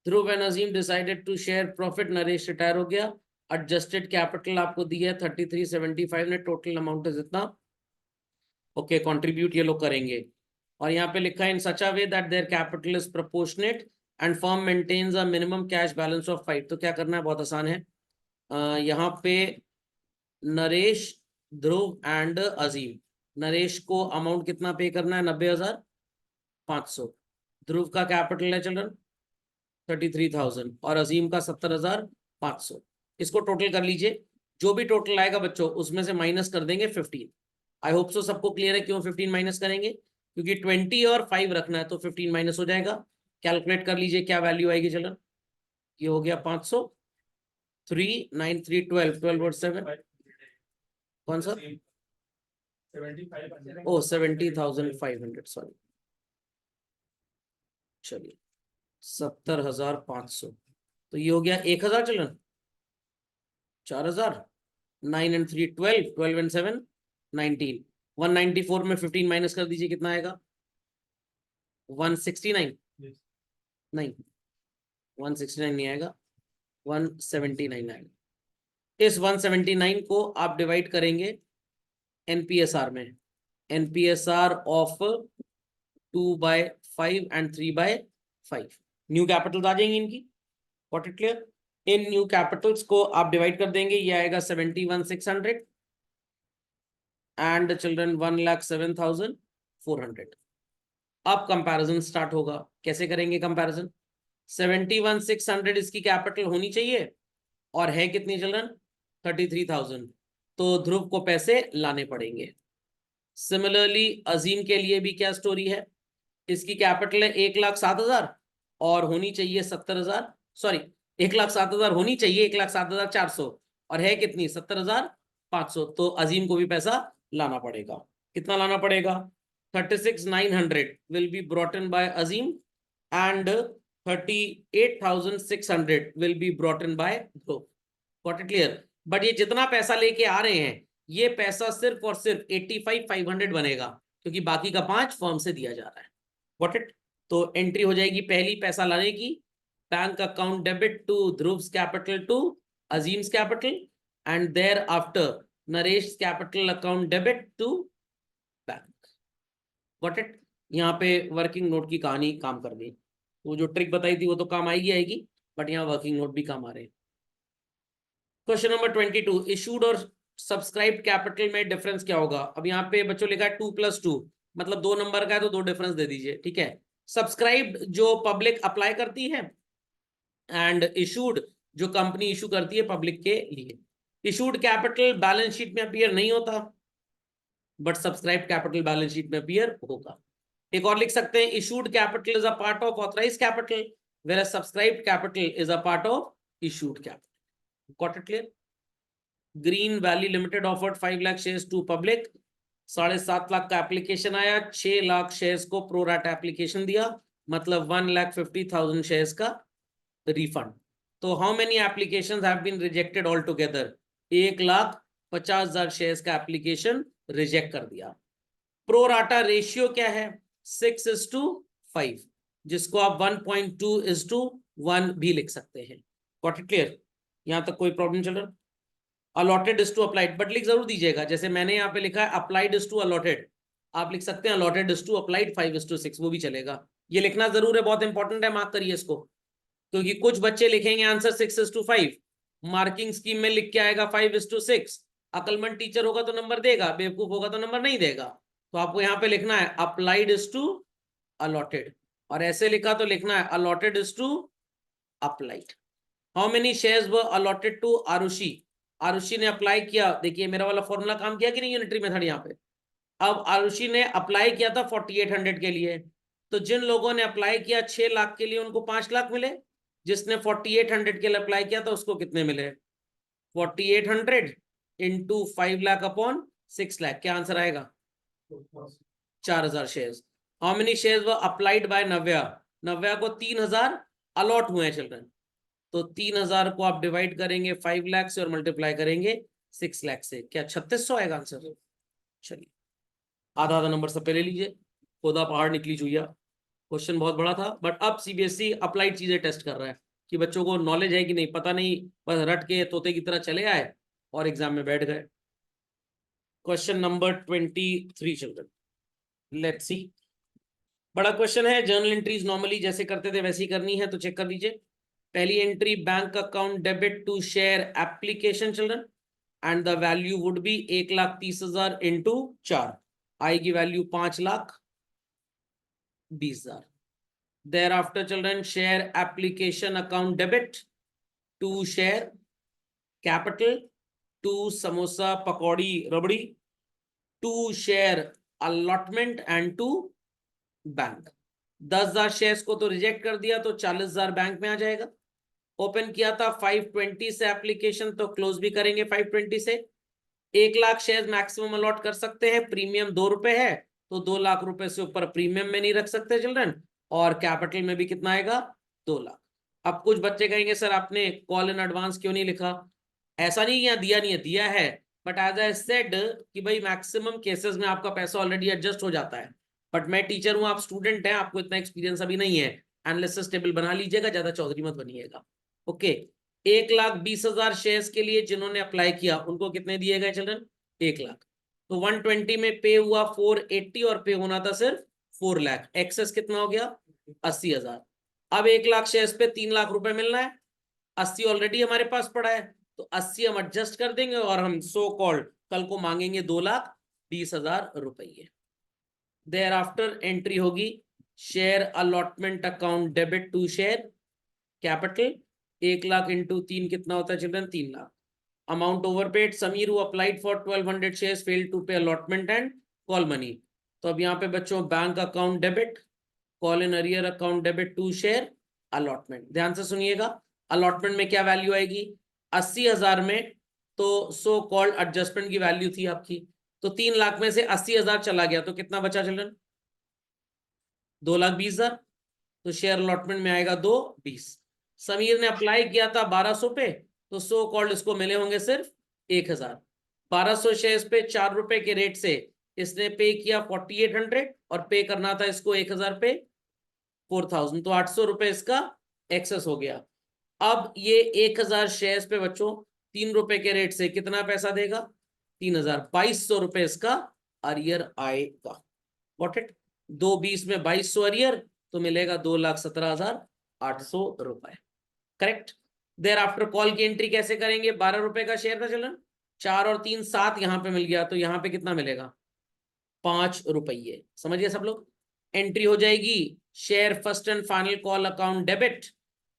Dhruv and Azim decided to share profit. Naresh retire हो गया। एडजस्टेड कैपिटल आपको दी है 3375 ने। टोटल अमाउंट है जितना। ओके, कंट्रीब्यूट ये लोग करेंगे, और यहाँ पे लिखा है in such a way that their capital is proportionate and firm maintains a minimum cash balance of 5। तो क्या करना है? बहुत आसान है। यहाँ पे नरेश, ध्रुव एंड अजीम। नरेश को अमाउंट कितना पे करना है? 90,500। ध्रुव का कैपिटल है चिल्ड्रन 33,000, और अजीम का 70,500। इसको टोटल कर लीजिए, जो भी टोटल आएगा बच्चों उसमें से माइनस कर देंगे 15। आई होप सो सबको क्लियर है क्यों 15 माइनस करेंगे? क्योंकि 20 और 5 रखना है, तो 15 माइनस हो जाएगा। कैलकुलेट कर लीजिए क्या वैल्यू आएगी चिल्ड्रन। ये हो गया 500। 3 9 3 12 12 और 7 कौन सा? 75 ओ 70,500, सॉरी। चलिए 70,500, तो ये हो गया 1,000 चिल्ड्रन। 4,000। 9 and 3 12 12 and 7 19। 194 में 15 माइनस कर दीजिए, कितना आएगा? 169। नहीं, 169 नहीं आएगा, 179 आएगा। इस 179 को आप डिवाइड करेंगे एनपीएसआर में। NPSR of 2/5 and 3/5। New capital आ जाएंगी इनकी। What it clear? इन न्यू कैपिटल्स को आप डिवाइड कर देंगे, ये आएगा 71,600 एंड चिल्ड्रन 1,07,400। अब कंपैरिजन स्टार्ट होगा। कैसे करेंगे कंपैरिजन? 71,600 इसकी कैपिटल होनी चाहिए और है कितनी चिल्ड्रन? 33,000। तो ध्रुव को पैसे लाने पड़ेंगे। सिमिलरली अजीम के लिए भी क्या स्टोरी है? इसकी कैपिटल है 1,07,000 और होनी चाहिए 70,000, सॉरी 1,07,000 होनी चाहिए 1,07,400 और है कितनी? 70,500। तो अजीम को भी पैसा लाना पड़ेगा। कितना लाना पड़ेगा? 36,900 will be brought in by Azeem and 38,600 will be brought in by Dhruv. Got it clear? But ये जितना पैसा लेके आ रहे हैं ये पैसा सिर्फ और सिर्फ 85,500 बनेगा क्योंकि बाकी का 5 फर्म से दिया जा रहा है। Got it? तो एंट्री हो जाएगी पहली पैसा लाने की, bank account debit to Dhruv's capital to Azim's capital and thereafter Naresh capital account debit to bank. Got it? यहाँ पे वर्किंग नोट की कहानी काम कर गई। वो जो ट्रिक बताई थी वो तो काम आएगी बट यहाँ वर्किंग नोट भी काम आ रहे हैं। क्वेश्चन नंबर 22, इशूड और सब्सक्राइब कैपिटल में डिफरेंस क्या होगा? अब यहाँ पे बच्चों लिखा है 2+2, मतलब 2 नंबर का है तो 2 डिफरेंस दे दीजिए। ठीक है। सब्सक्राइब जो पब्लिक अप्लाई करती है एंड इशूड जो कंपनी इशू करती है पब्लिक के लिए। इशूड कैपिटल बैलेंस शीट में अपीयर नहीं होता but subscribe capital balance sheet में अपीयर होगा। एक और लिख सकते हैं, issued capital is a part of authorised capital whereas subscribed capital is a part of issued capital. Got it clear? Green Valley Limited offered 5 lakh shares to public. 7.5 lakh का application आया, 6 lakh shares को प्रो राटा एप्लीकेशन दिया, मतलब 1,50,000 shares का refund. तो how many applications have been rejected altogether? 1,50,000 shares का application reject कर दिया। प्रो राटा रेशियो क्या है? 6:5, जिसको आप 1.2:1 भी लिख सकते हैं। Got it clear? यहां तक कोई प्रॉब्लम चल रहा है? Allotted is to applied, but लिख जरूर दीजिएगा। जैसे मैंने यहाँ पे लिखा है अप्लाइड इज टू अलॉटेड, आप लिख सकते हैं अलॉटेड इज टू अप्लाइड 5:6, वो भी चलेगा। ये लिखना जरूर है, बहुत इंपॉर्टेंट है, मार्क करिए इसको। क्योंकि कुछ बच्चे लिखेंगे आंसर 6:5, मार्किंग स्कीम में लिख के आएगा 5:6। अकलमंद टीचर होगा तो नंबर देगा, बेवकूफ होगा तो नंबर नहीं देगा। तो आपको यहाँ पे लिखना है अप्लाइड इज टू अलॉटेड, और ऐसे लिखा तो लिखना है allotted is to applied. How many shares were allotted to Arushi? Arushi ने अप्लाई किया, देखिए मेरा वाला फॉर्मूला काम किया कि नहीं यूनिटरी मेथड यहाँ पे। अब आरुषि ने अप्लाई किया था 4800 के लिए, तो जिन लोगों ने अप्लाई किया 6 लाख के लिए उनको 5 लाख मिले, जिसने 4800 के लिए अप्लाई किया था उसको कितने मिले? 4800 इंटू 5 लाख अपॉन 6 लाख, क्या आंसर आएगा? 4,000 shares. How many shares were applied by Navya? Navya को 3,000 अलॉट हुए हैं चिल्ड्रन, तो 3,000 को आप डिवाइड करेंगे 5 लाख से और मल्टीप्लाई करेंगे 6 लाख से, क्या 3600 आएगा आंसर? चलिए आधा आधा नंबर सब पे ले लीजिए, खुदा पहाड़ निकली चुईया। क्वेश्चन बहुत बड़ा था बट अब सीबीएसई अप्लाइड चीजें टेस्ट कर रहा है कि बच्चों को नॉलेज है कि नहीं, पता नहीं, बस रट के तोते की तरह चले आए और एग्जाम में बैठ गए। Question number 23 children, let's see. बड़ा क्वेश्चन है, जर्नल एंट्रीज नॉर्मली जैसे करते थे वैसे ही करनी है, तो चेक कर लीजिए। पहली entry bank account debit to share application children and the value would be 1,30,000 into 4, आएगी value 5,20,000। Thereafter children share application account debit to share capital to samosa pakodi rabri to share allotment and to bank. 10,000 shares को तो reject कर दिया तो 40,000 bank में आ जाएगा। Open किया था 520 से एप्लीकेशन, तो क्लोज भी करेंगे 520 से। 1 लाख शेयर मैक्सिमम अलॉट कर सकते हैं, प्रीमियम 2 रुपए है तो 2 लाख रुपए से ऊपर प्रीमियम में नहीं रख सकते चिल्ड्रन, और कैपिटल में भी कितना आएगा? 2 लाख। अब कुछ बच्चे कहेंगे सर आपने कॉल इन एडवांस क्यों नहीं लिखा? ऐसा नहीं यहाँ दिया नहीं है, दिया है, बट एज आई सेड कि भाई मैक्सिमम केसेस में आपका पैसा ऑलरेडी एडजस्ट हो जाता है। बट मैं टीचर हूँ, आप स्टूडेंट हैं, आपको इतना एक्सपीरियंस अभी नहीं है। एनालिसिस टेबल बना लीजिएगा, ज्यादा चौधरी मत बनिएगा। ओके 1,20,000 शेयर्स के लिए जिन्होंने अप्लाई किया उनको कितने दिए गए चिल्ड्रन? 1 लाख। तो 120 में पे हुआ 480 और पे होना था सिर्फ 4 लाख, एक्सेस कितना हो गया? 80,000। अब 1 लाख शेयर्स पे 3 लाख रुपए मिलना है, 80 ऑलरेडी हमारे पास पड़ा है तो 80 हम एडजस्ट कर देंगे और हम सो कॉल्ड कल को मांगेंगे 2 लाख 20,000 रुपये। देयर आफ्टर एंट्री होगी share allotment account debit to share capital 1 lakh into 3 कितना होता है children 3 lakh. Amount overpaid Sameer who applied for 1200 shares failed to pay allotment and call money. तो अब यहाँ पे बच्चों bank account debit call in arrear account debit to share allotment. ध्यान से सुनिएगा अलॉटमेंट में क्या वैल्यू आएगी 80,000 में, तो सो कॉल्ड एडजस्टमेंट की वैल्यू थी आपकी, तो 3 लाख में से 80,000 चला गया तो कितना बचा चिल्ड्रन 2,20,000। तो शेयर अलॉटमेंट में आएगा 2,20। समीर ने अप्लाई किया था 1200 पे, तो सो कॉल्ड इसको मिले होंगे सिर्फ 1,000। 1200 शेयर्स पे 4 रुपए के रेट से इसने पे किया 4800 और पे करना था इसको 1,000 पे 4,000, तो 800 रुपए इसका एक्सेस हो गया। अब ये 1,000 शेयर्स पे बच्चों 3 रुपए के रेट से कितना पैसा देगा 3,000, 2,200 रुपए इसका अरियर आएगा। Got it. 2,20 में 2,200 अरियर तो मिलेगा 2,17,800 रुपए। करेक्ट। देयर आफ्टर कॉल की एंट्री कैसे करेंगे 12 रुपए का शेयर था चलन, 4 और 3 7 यहां पे मिल गया, तो यहां पे कितना मिलेगा 5 रुपये। समझिए सब लोग। एंट्री हो जाएगी share first and final call account debit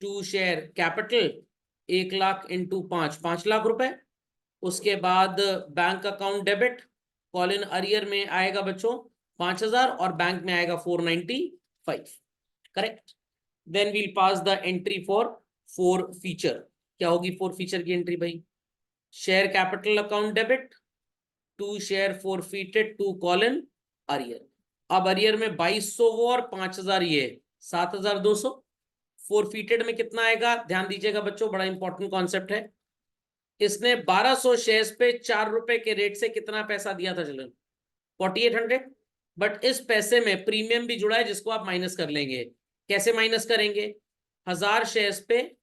to share capital 1 lakh into 5 lakh रुपए। उसके बाद bank account debit call in arrear में आएगा बच्चों 5,000 और बैंक में आएगा 495। Correct. Then we'll pass the entry for 4 feature. क्या होगी 4 फीचर की एंट्री भाई, share capital account debit to share forfeited to call in arrear. अब अरियर में 2,200 वो और 5,000 ये 7,200। फॉरफीटेड में कितना आएगा ध्यान दीजिएगा बच्चों, बड़ा इंपॉर्टेंट कॉन्सेप्ट है। इसने 1200 शेयर्स पे 4 रुपए के रेट से कितना पैसा दिया था चलन 4800, बट इस पैसे में प्रीमियम भी जुड़ा है जिसको आप माइनस कर लेंगे। कैसे माइनस करेंगे 1000 शेयर्स पे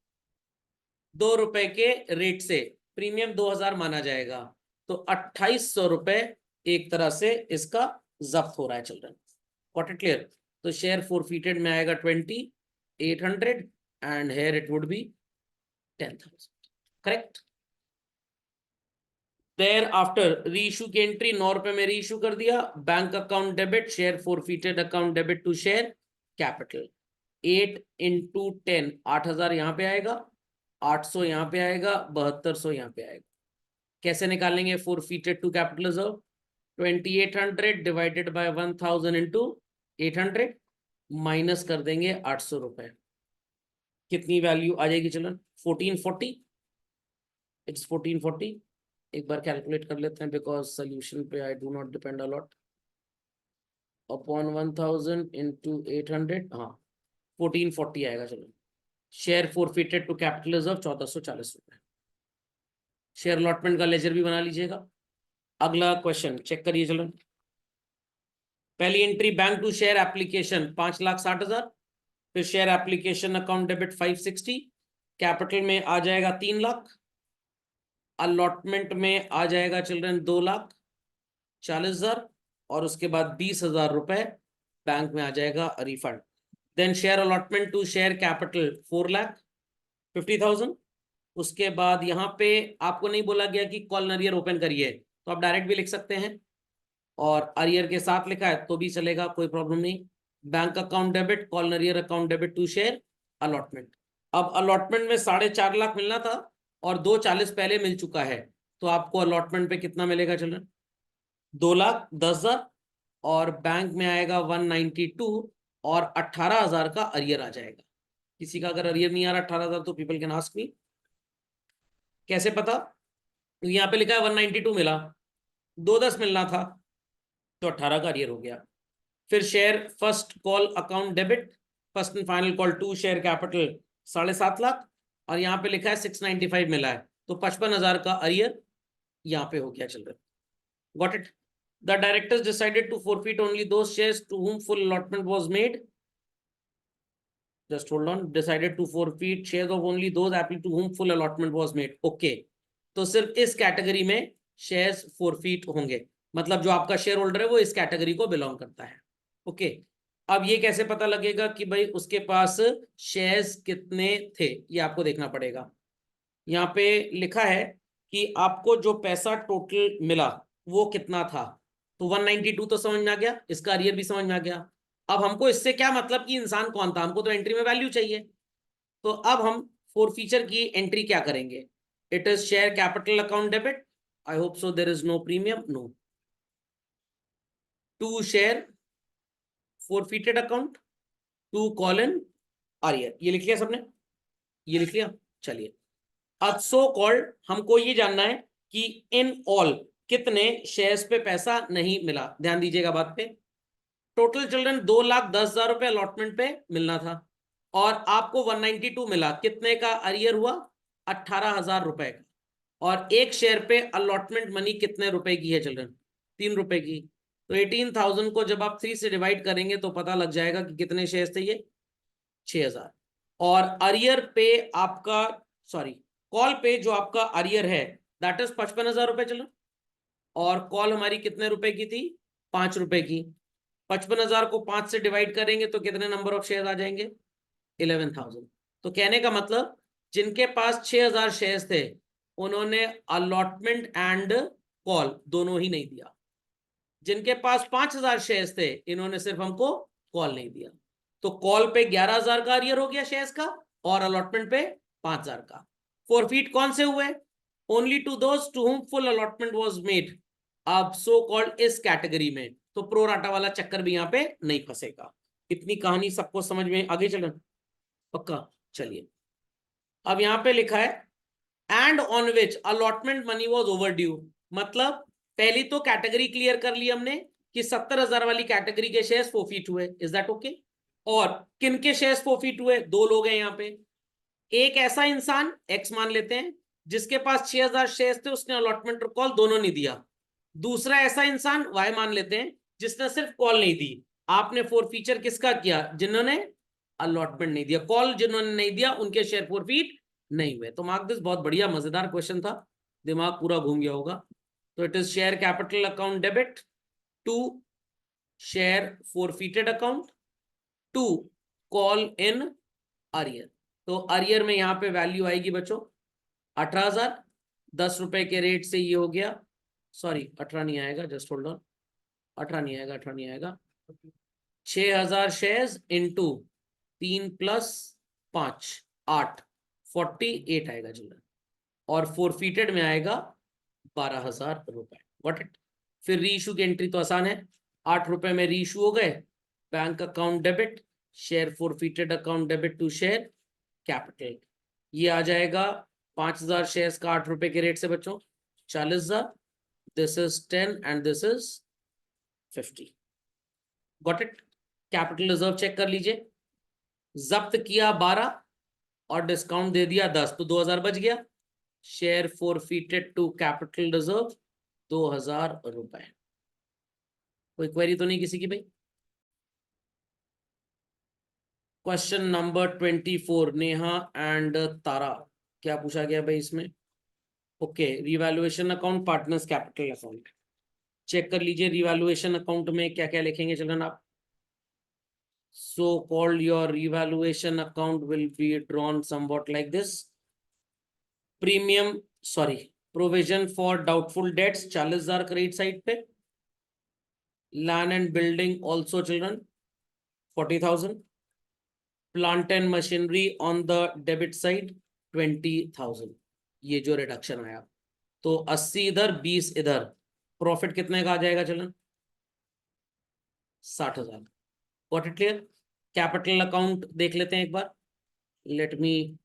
2 रुपए के रेट से प्रीमियम 2,000 माना जाएगा, तो 2,800 रुपए एक तरह से इसका जब्त हो रहा है चिल्ड्रन। Got it clear. तो शेयर फॉरफीटेड में आएगा 2,800 and here it would be 10,000। Correct. Thereafter reissue की एंट्री 9 रुपए में रीइश्यू कर दिया। Bank account debit share forfeited account debit to share capital 8 into 10 8,000 यहाँ पे आएगा, 800 यहाँ पे आएगा, 7,200 यहाँ पे आएगा। कैसे निकालेंगे forfeited to capital reserve 2,800 divided by 1,000 into 800 minus कर देंगे 800 रुपए। कितनी वैल्यू आ जाएगी चलन 1440। इट्स 1440। एक बार कैलकुलेट कर लेते हैं बिकॉज सोल्यूशन पे I do not depend allot. Upon 1,000 into 800 हाँ 1440 आएगा चलो। Share forfeited to capital reserve 1,440 रुपए। शेयर अलॉटमेंट का लेजर भी बना लीजिएगा। अगला क्वेश्चन चेक करिए चलो। पहली entry bank to share application 5,60,000, फिर share application account debit 560, capital में आ जाएगा 3 लाख, अलॉटमेंट में आ जाएगा चिल्ड्रन 2,40,000 और उसके बाद 20,000 रुपए बैंक में आ जाएगा refund. Then share allotment to share capital 4,50,000। उसके बाद यहाँ पे आपको नहीं बोला गया कि कॉल अरियर ओपन करिए, तो आप डायरेक्ट भी लिख सकते हैं और अरियर के साथ लिखा है तो भी चलेगा, कोई प्रॉब्लम नहीं। Bank account debit call arrear account debit to share allotment. अब अलॉटमेंट में 4.5 लाख मिलना था और 2,40 पहले मिल चुका है, तो आपको अलॉटमेंट पे कितना मिलेगा चिल्ड्रन 2,10,000 और बैंक में आएगा 192 और 18,000 का अरियर आ जाएगा। किसी का अगर अरियर नहीं आ रहा 18,000 तो पीपल कैन आस्क मी कैसे पता, यहाँ पे लिखा है 192 मिला, 2,10 मिलना था तो 18 का अरियर हो गया। फिर share first call account debit first and final call to share capital 7.5 lakh और यहाँ पे लिखा है 695 मिला है, तो 55,000 का अरियर यहाँ पे हो गया children. Got it. The directors decided to forfeit only those shares to whom full allotment was made. Just hold on. Decided to forfeit shares of only those applicants to whom full allotment was made. Okay. तो सिर्फ इस category में shares forfeit होंगे, मतलब जो आपका share holder है वो इस कैटेगरी को बिलोंग करता है। ओके। अब ये कैसे पता लगेगा कि भाई उसके पास शेयर्स कितने थे, ये आपको देखना पड़ेगा। यहाँ पे लिखा है कि आपको जो पैसा टोटल मिला वो कितना था, तो 192 तो समझ में आ गया, इसका अरियर भी समझ में आ गया। अब हमको इससे क्या मतलब कि इंसान कौन था, हमको तो एंट्री में वैल्यू चाहिए। तो अब हम फोर फीचर की एंट्री क्या करेंगे, it is share capital account debit, I hope so there is no premium, no, to share forfeited account, to call in arrear, ये लिख लिया सबने, ये लिख लिया। चलिए अब सो कॉल्ड हमको ये जानना है कि इन ऑल कितने शेयर्स पे पैसा नहीं मिला, ध्यान दीजिएगा बात पे। टोटल चिल्ड्रन 2,10,000 रुपए अलॉटमेंट पे मिलना था और आपको 192 मिला, कितने का अरियर हुआ, 18,000 रुपए का। और एक शेयर पे अलॉटमेंट मनी कितने रुपए की है चिल्ड्रन, 3 रुपए की। तो 18,000 को जब आप 3 से डिवाइड करेंगे तो पता लग जाएगा कि कितने शेयर्स थे, ये 6,000। और अरियर पे आपका, सॉरी, कॉल पे जो आपका अरियर है दैट इज 55,000 रुपए चलो। और कॉल हमारी कितने रुपए की थी, 5 रुपए की। 55,000 को 5 से डिवाइड करेंगे तो कितने नंबर ऑफ शेयर आ जाएंगे, 11,000। तो कहने का मतलब जिनके पास 6,000 शेयर्स थे उन्होंने अलॉटमेंट एंड कॉल दोनों ही नहीं दिया। जिनके पास 5,000 शेयर्स थे इन्होंने सिर्फ हमको कॉल नहीं दिया। तो कॉल पे 11,000 का अरियर हो गया शेयर्स का और अलॉटमेंट पे 5,000 का। फोरफीट कौन से हुए, only to those to whom full allotment was made. अब सो कॉल्ड इस कैटेगरी में तो प्रो राटा वाला चक्कर भी यहाँ पे नहीं फंसेगा। इतनी कहानी सबको समझ में आगे चलन पक्का। चलिए अब यहाँ पे लिखा है and on which allotment money was over due, मतलब पहली तो कैटेगरी क्लियर कर ली हमने कि 70,000 वाली कैटेगरी के शेयर्स फोरफीट हुए, इज दैट ओके। और किन के शेयर्स फोरफीट हुए, 2 लोग हैं यहाँ पे। एक ऐसा इंसान एक्स मान लेते हैं जिसके पास 6,000 शेयर्स थे, उसने अलॉटमेंट और कॉल दोनों नहीं दिया। दूसरा ऐसा इंसान वाई मान लेते हैं जिसने सिर्फ कॉल नहीं दी। आपने फोर फीचर किसका किया, जिन्होंने अलॉटमेंट नहीं दिया। कॉल जिन्होंने नहीं दिया उनके शेयर फोरफीट नहीं हुए। तो मार्क दिस, बहुत बढ़िया मजेदार क्वेश्चन था, दिमाग पूरा घूम गया होगा। तो it is share capital account debit, to share forfeited account, to call in arrear. तो अरियर में यहाँ पे वैल्यू आएगी बच्चों 18,000, 10 रुपए के रेट से ये हो गया, सॉरी 18 नहीं आएगा, जस्ट होल्ड ऑन, 18 नहीं आएगा, 18 नहीं आएगा, 6,000 शेयर्स इंटू 3 प्लस 5 8, 48 आएगा चिल्ड्रन। और फोरफीटेड में आएगा 12,000 रुपए। व्हाट इट, फिर री इशू की एंट्री तो आसान है, 8 रुपए में री इशू हो गए, bank account debit, share forfeited account debit to share capital. ये आ जाएगा 5,000 शेयर्स का 8 रुपए के रेट से बच्चों 40,000, this is 10 and this is 50। Got it. Capital reserve check कर लीजिए, जब्त किया 12 और डिस्काउंट दे दिया 10 तो 2,000 बच गया। Share forfeited to capital reserve 2,000 रुपए। कोई क्वेरी तो नहीं किसी की भाई। Question number 24, Neha and Tara, क्या पूछा गया भाई इसमें। Okay, revaluation account, partners capital account. Check कर लीजिए रिवैल्यूएशन अकाउंट में क्या क्या लिखेंगे चिल्ड्रन आप। so called your revaluation account will be drawn somewhat like this. Premium, sorry, provision for doubtful debts 40,000 credit side पे। Land and building also children 40,000। Plant and machinery on the debit side 20,000। ये जो reduction आया तो 80 इधर 20 इधर, profit कितने का आ जाएगा children, 60,000। Got it clear. Capital account देख लेते हैं एक बार, let me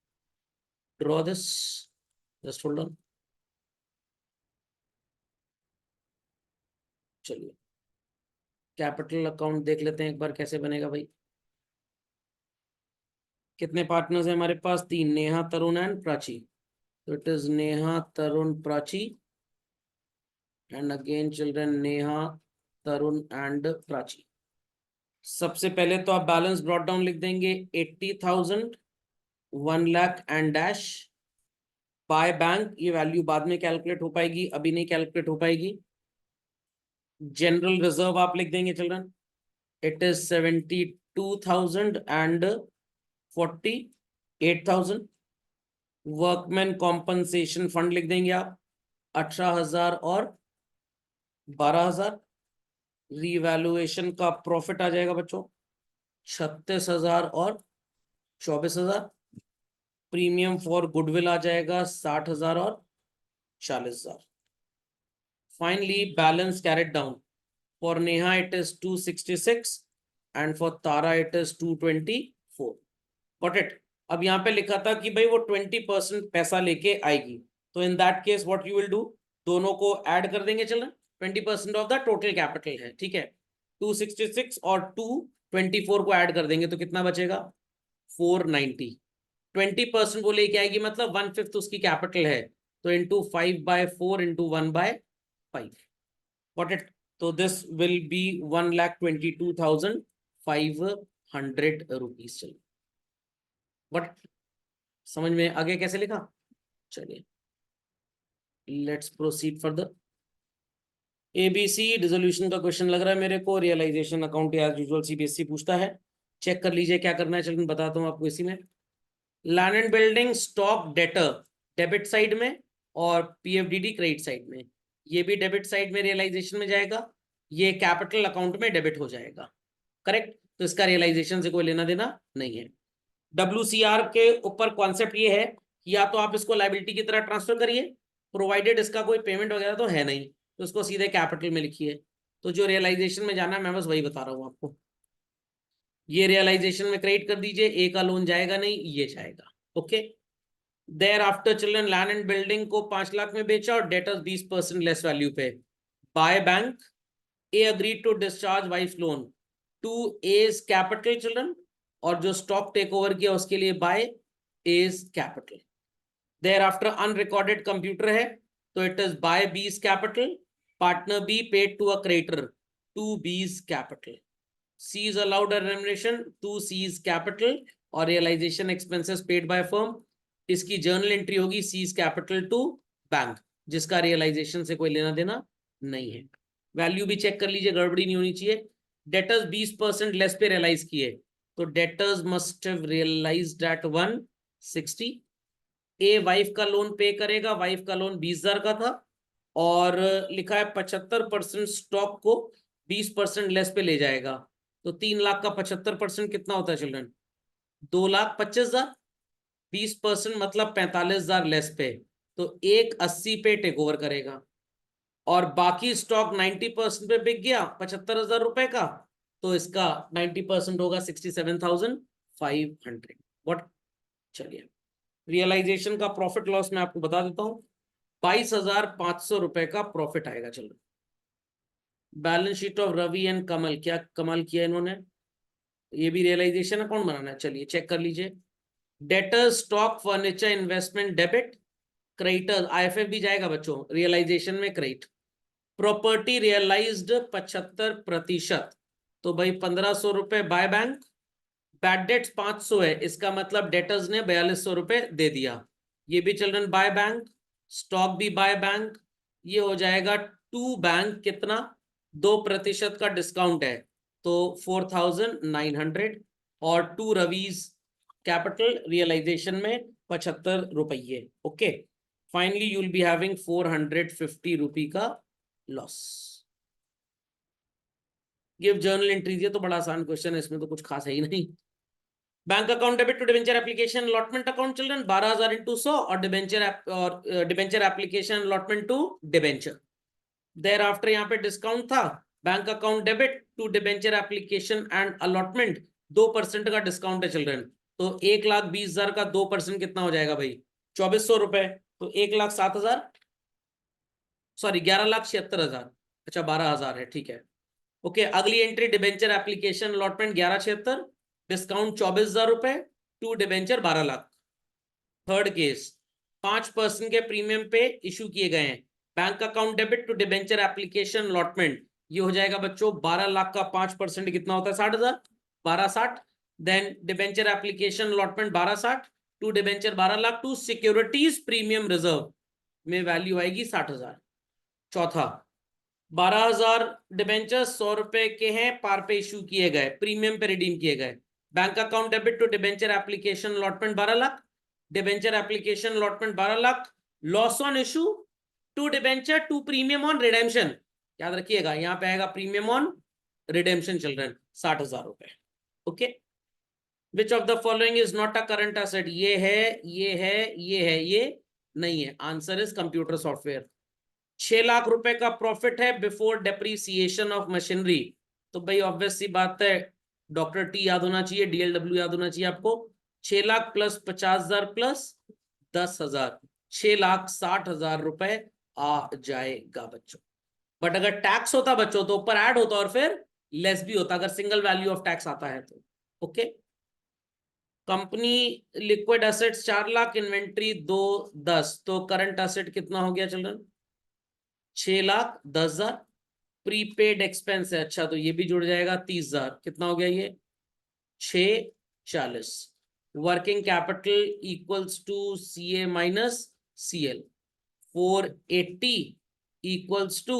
draw this, just hold on. चलिए कैपिटल अकाउंट देख लेते हैं एक बार कैसे बनेगा भाई। कितने पार्टनर्स हैं हमारे पास, 3, नेहा तरुण एंड प्राची। तो it is Neha Tarun Prachi and again children Neha Tarun and Prachi. सबसे पहले तो आप बैलेंस ब्रॉट डाउन लिख देंगे 80,000, 1 lakh and dash by bank. ये वैल्यू बाद में कैलकुलेट हो पाएगी, अभी नहीं कैलकुलेट हो पाएगी। जनरल रिजर्व आप लिख देंगे children, it is 72,000 and 48,000। Workman compensation fund लिख देंगे आप 18,000 और 12,000। रीवैल्यूएशन का प्रॉफिट आ जाएगा बच्चों 36,000 और 24,000। प्रीमियम फॉर गुडविल आ जाएगा 60,000 और 40,000। Finally balance carried down, for Neha it is 266 and for Tara it is 224। Got it. अब यहाँ पे लिखा था कि भाई वो 20% पैसा लेके आएगी, तो in that case what you will do, दोनों को ऐड कर देंगे। चलो 20% ऑफ द टोटल कैपिटल है, ठीक है। 266 और 224 को ऐड कर देंगे तो कितना बचेगा 490। 20% वो लेके आएगी मतलब 1/5 उसकी कैपिटल है, तो इंटू 5/4 इंटू 1/5। Got it. तो दिस विल बी 1,22,500 रुपीज। चलो बट समझ में आगे कैसे लिखा। चलिए let's proceed further. ABC dissolution का क्वेश्चन लग रहा है मेरे को। Realisation account as usual CBSE पूछता है, चेक कर लीजिए क्या करना है। चलिए मैं बताता हूँ आपको। इसी में land and building stock debtor debit side में और पीएफडीडी क्रेडिट साइड में। ये भी डेबिट साइड में रियलाइजेशन में जाएगा, ये कैपिटल अकाउंट में डेबिट हो जाएगा। करेक्ट। तो इसका रियलाइजेशन से कोई लेना देना नहीं है। WCR के ऊपर कॉन्सेप्ट ये है कि या तो आप इसको लायबिलिटी की तरह ट्रांसफर करिए, प्रोवाइडेड इसका कोई पेमेंट वगैरह तो है नहीं, तो इसको सीधे कैपिटल में लिखिए। तो जो रियलाइजेशन में जाना है मैं बस वही बता रहा हूं आपको। ये रियलाइजेशन में क्रेडिट कर दीजिए, ए का लोन जाएगा नहीं, ये जाएगा। Okay. Thereafter children land and building को 5 लाख में बेचा और डेटर्स 20% लेस वैल्यू पे। By bank, A agreed to discharge wife loan to as capital children, और जो स्टॉक टेक ओवर किया उसके लिए by A's capital. Thereafter unrecorded computer है तो it is by B's capital, partner B paid to a creditor to B's capital. C is allowed a remuneration to C's capital और realisation expenses paid by firm. इसकी journal entry होगी C's capital to bank, जिसका realisation से कोई लेना देना नहीं है। वैल्यू भी चेक कर लीजिए, गड़बड़ी नहीं होनी चाहिए। डेटर्स 20% लेस पे रियलाइज किए, तो debtors must have realised at 160। A wife का लोन पे करेगा, वाइफ का लोन 20,000 का था और लिखा है 75% स्टॉक को 20% लेस पे ले जाएगा, तो 3 लाख का 75% कितना होता है चिल्ड्रन 2,25,000। 20% मतलब 45,000 लेस पे, तो 180 पे टेक ओवर करेगा और बाकी स्टॉक 90% पे बिक गया 75,000 रुपए का, तो इसका 90% होगा 67,500। व्हाट। चलिए रियलाइजेशन का प्रॉफिट लॉस मैं आपको बता देता हूं। 22,500 रुपए का प्रॉफिट आएगा। चलो balance sheet of Ravi and Kamal, क्या कमाल किया इन्होंने। ये भी रियलाइजेशन अकाउंट बनाना है, चलिए चेक कर लीजिए। Debtors stock furniture investment debit, creditors IFF भी जाएगा बच्चों रियलाइजेशन में क्रेडिट। प्रॉपर्टी रियलाइज्ड 75%, तो भाई 1,500 रुपए बाय बैंक। बैड डेट्स 500 है, इसका मतलब डेटर्स ने 4,200 रुपए दे दिया। ये भी चिल्ड्रन बाय बैंक, स्टॉक भी बाय बैंक। ये हो जाएगा टू बैंक कितना 2% का डिस्काउंट है, तो 4,900 और टू रवीज कैपिटल रियलाइजेशन में 75 रुपये। Okay. Finally you will be having 450 रुपी का लॉस। गिव जर्नल एंट्रीज, ये तो बड़ा आसान क्वेश्चन है, इसमें तो कुछ खास है ही नहीं। Bank account debit to debenture application allotment account children 12,000 into 100 और debenture application allotment to debenture. Thereafter यहाँ पे डिस्काउंट था, bank account debit to debenture application and allotment 2% का डिस्काउंट है चिल्ड्रन, तो 1,20,000 का 2% कितना हो जाएगा भाई 2,400 रुपए, तो 1,07,000 सॉरी 11,76,000। अच्छा 12,000 है, ठीक है। ओके अगली entry debenture application allotment 11,76, discount 24,000 रुपए, to debenture 12 lakh. Third case 5% के प्रीमियम पे इशू किए गए हैं, bank account debit to debenture application allotment, ये हो जाएगा बच्चों 12 लाख का 5% कितना होता है 60,000, 12,60। Then debenture application allotment 12,60 to debenture 12 lakh to securities premium reserve में वैल्यू आएगी 60,000। चौथा 12,000 डिबेंचर 100 रुपए के हैं, पार पे इशू किए गए, प्रीमियम पे रिडीम किए गए। Bank account debit to debenture application allotment 12 lakh, debenture application allotment 12 lakh, loss on issue to debenture to premium on redemption, याद रखिएगा, यहाँ पे आएगा प्रीमियम ऑन रिडेम्पशन चिल्ड्रन 60,000 रुपए। Okay, which of the following is not a current asset? ये है, ये है, ये है, ये नहीं है। Answer is computer software. 6 lakh रुपए का प्रॉफिट है बिफोर डेप्रीसिएशन ऑफ मशीनरी। तो भाई ऑब्वियस सी बात है, डॉक्टर टी याद होना चाहिए, डीएलडब्ल्यू याद होना चाहिए आपको। 6 लाख प्लस 50,000 प्लस 10,000, 6,60,000 रुपए आ जाएगा बच्चों। बट अगर टैक्स होता बच्चों तो ऊपर ऐड होता और फिर लेस भी होता, अगर सिंगल वैल्यू ऑफ टैक्स आता है तो। Okay, company liquid assets 4 lakh, inventory 210, तो करंट एसेट कितना हो गया चिल्ड्रन? 6,10,000। प्रीपेड एक्सपेंस है, अच्छा तो ये भी जुड़ जाएगा 30,000, कितना हो गया ये? 640। Working capital equals to CA minus CL, 480 equals to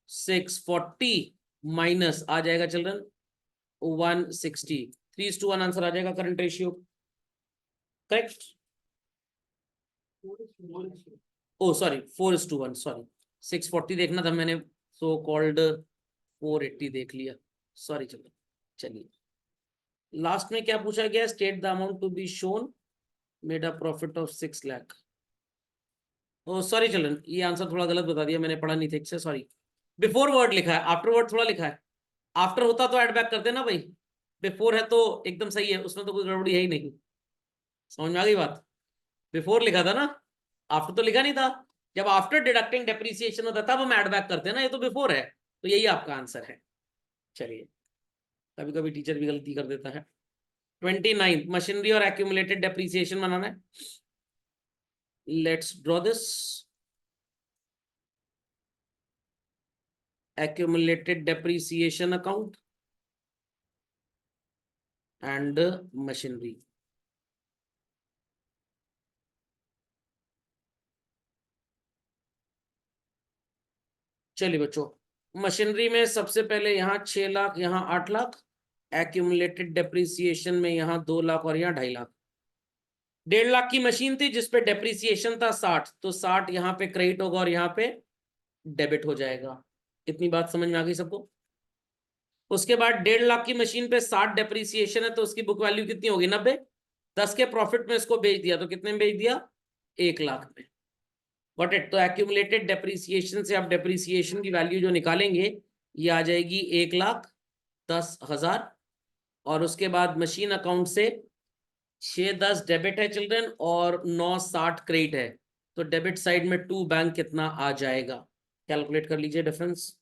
640 minus आ जाएगा चिल्ड्रन 160। 3:1 आंसर आ जाएगा current ratio. Correct? Oh sorry, 4:1, sorry 640 देखना था मैंने, सो कॉल्ड 480 देख लिया, सॉरी। चलो चलिए, लास्ट में क्या पूछा गया? State the amount to be shown made a profit of 6 lakh. Oh sorry children, ये आंसर थोड़ा गलत बता दिया मैंने, पढ़ा नहीं ठीक से, सॉरी। बिफोर वर्ड लिखा है, आफ्टर वर्ड थोड़ा लिखा है। आफ्टर होता तो ऐड बैक करते ना भाई, बिफोर है तो एकदम सही है, उसमें तो कोई गड़बड़ी है ही नहीं। समझ में आ गई बात? बिफोर लिखा था ना, आफ्टर तो लिखा नहीं था। जब आफ्टर डिडक्टिंग डेप्रीसिएशन होता है तब हम ऐड बैक करते हैं ना, ये तो बिफोर है, तो यही आपका आंसर है। चलिए, कभी कभी टीचर भी गलती कर देता है। 29 मशीनरी और एक्यूमुलेटेड डेप्रीसिएशन बनाना है। Let's draw this accumulated depreciation account and machinery. चलिए बच्चों, मशीनरी में सबसे पहले यहाँ 6 लाख, यहाँ 8 लाख। एक्यूमुलेटेड डेप्रीसिएशन में यहाँ 2 लाख और यहाँ 2.5 लाख। 1.5 लाख की मशीन थी जिसपे डेप्रीसिएशन था 60, तो 60 यहाँ पे क्रेडिट होगा और यहाँ पे डेबिट हो जाएगा। इतनी बात समझ में आ गई सबको? उसके बाद 1.5 लाख की मशीन पे 60 डेप्रीसिएशन है, तो उसकी बुक वैल्यू कितनी होगी? 90। 10 के प्रॉफिट में इसको बेच दिया, तो कितने में बेच दिया? 1 लाख में। Got it? तो एक्यूमुलेटेड डेप्रीसिएशन से आप डेप्रीसिएशन की वैल्यू जो निकालेंगे ये आ जाएगी 1,10,000। और उसके बाद मशीन अकाउंट से 610 डेबिट है चिल्ड्रन और 960 क्रेडिट है, तो डेबिट साइड में 2 बैंक कितना आ जाएगा? कैलकुलेट कर लीजिए difference.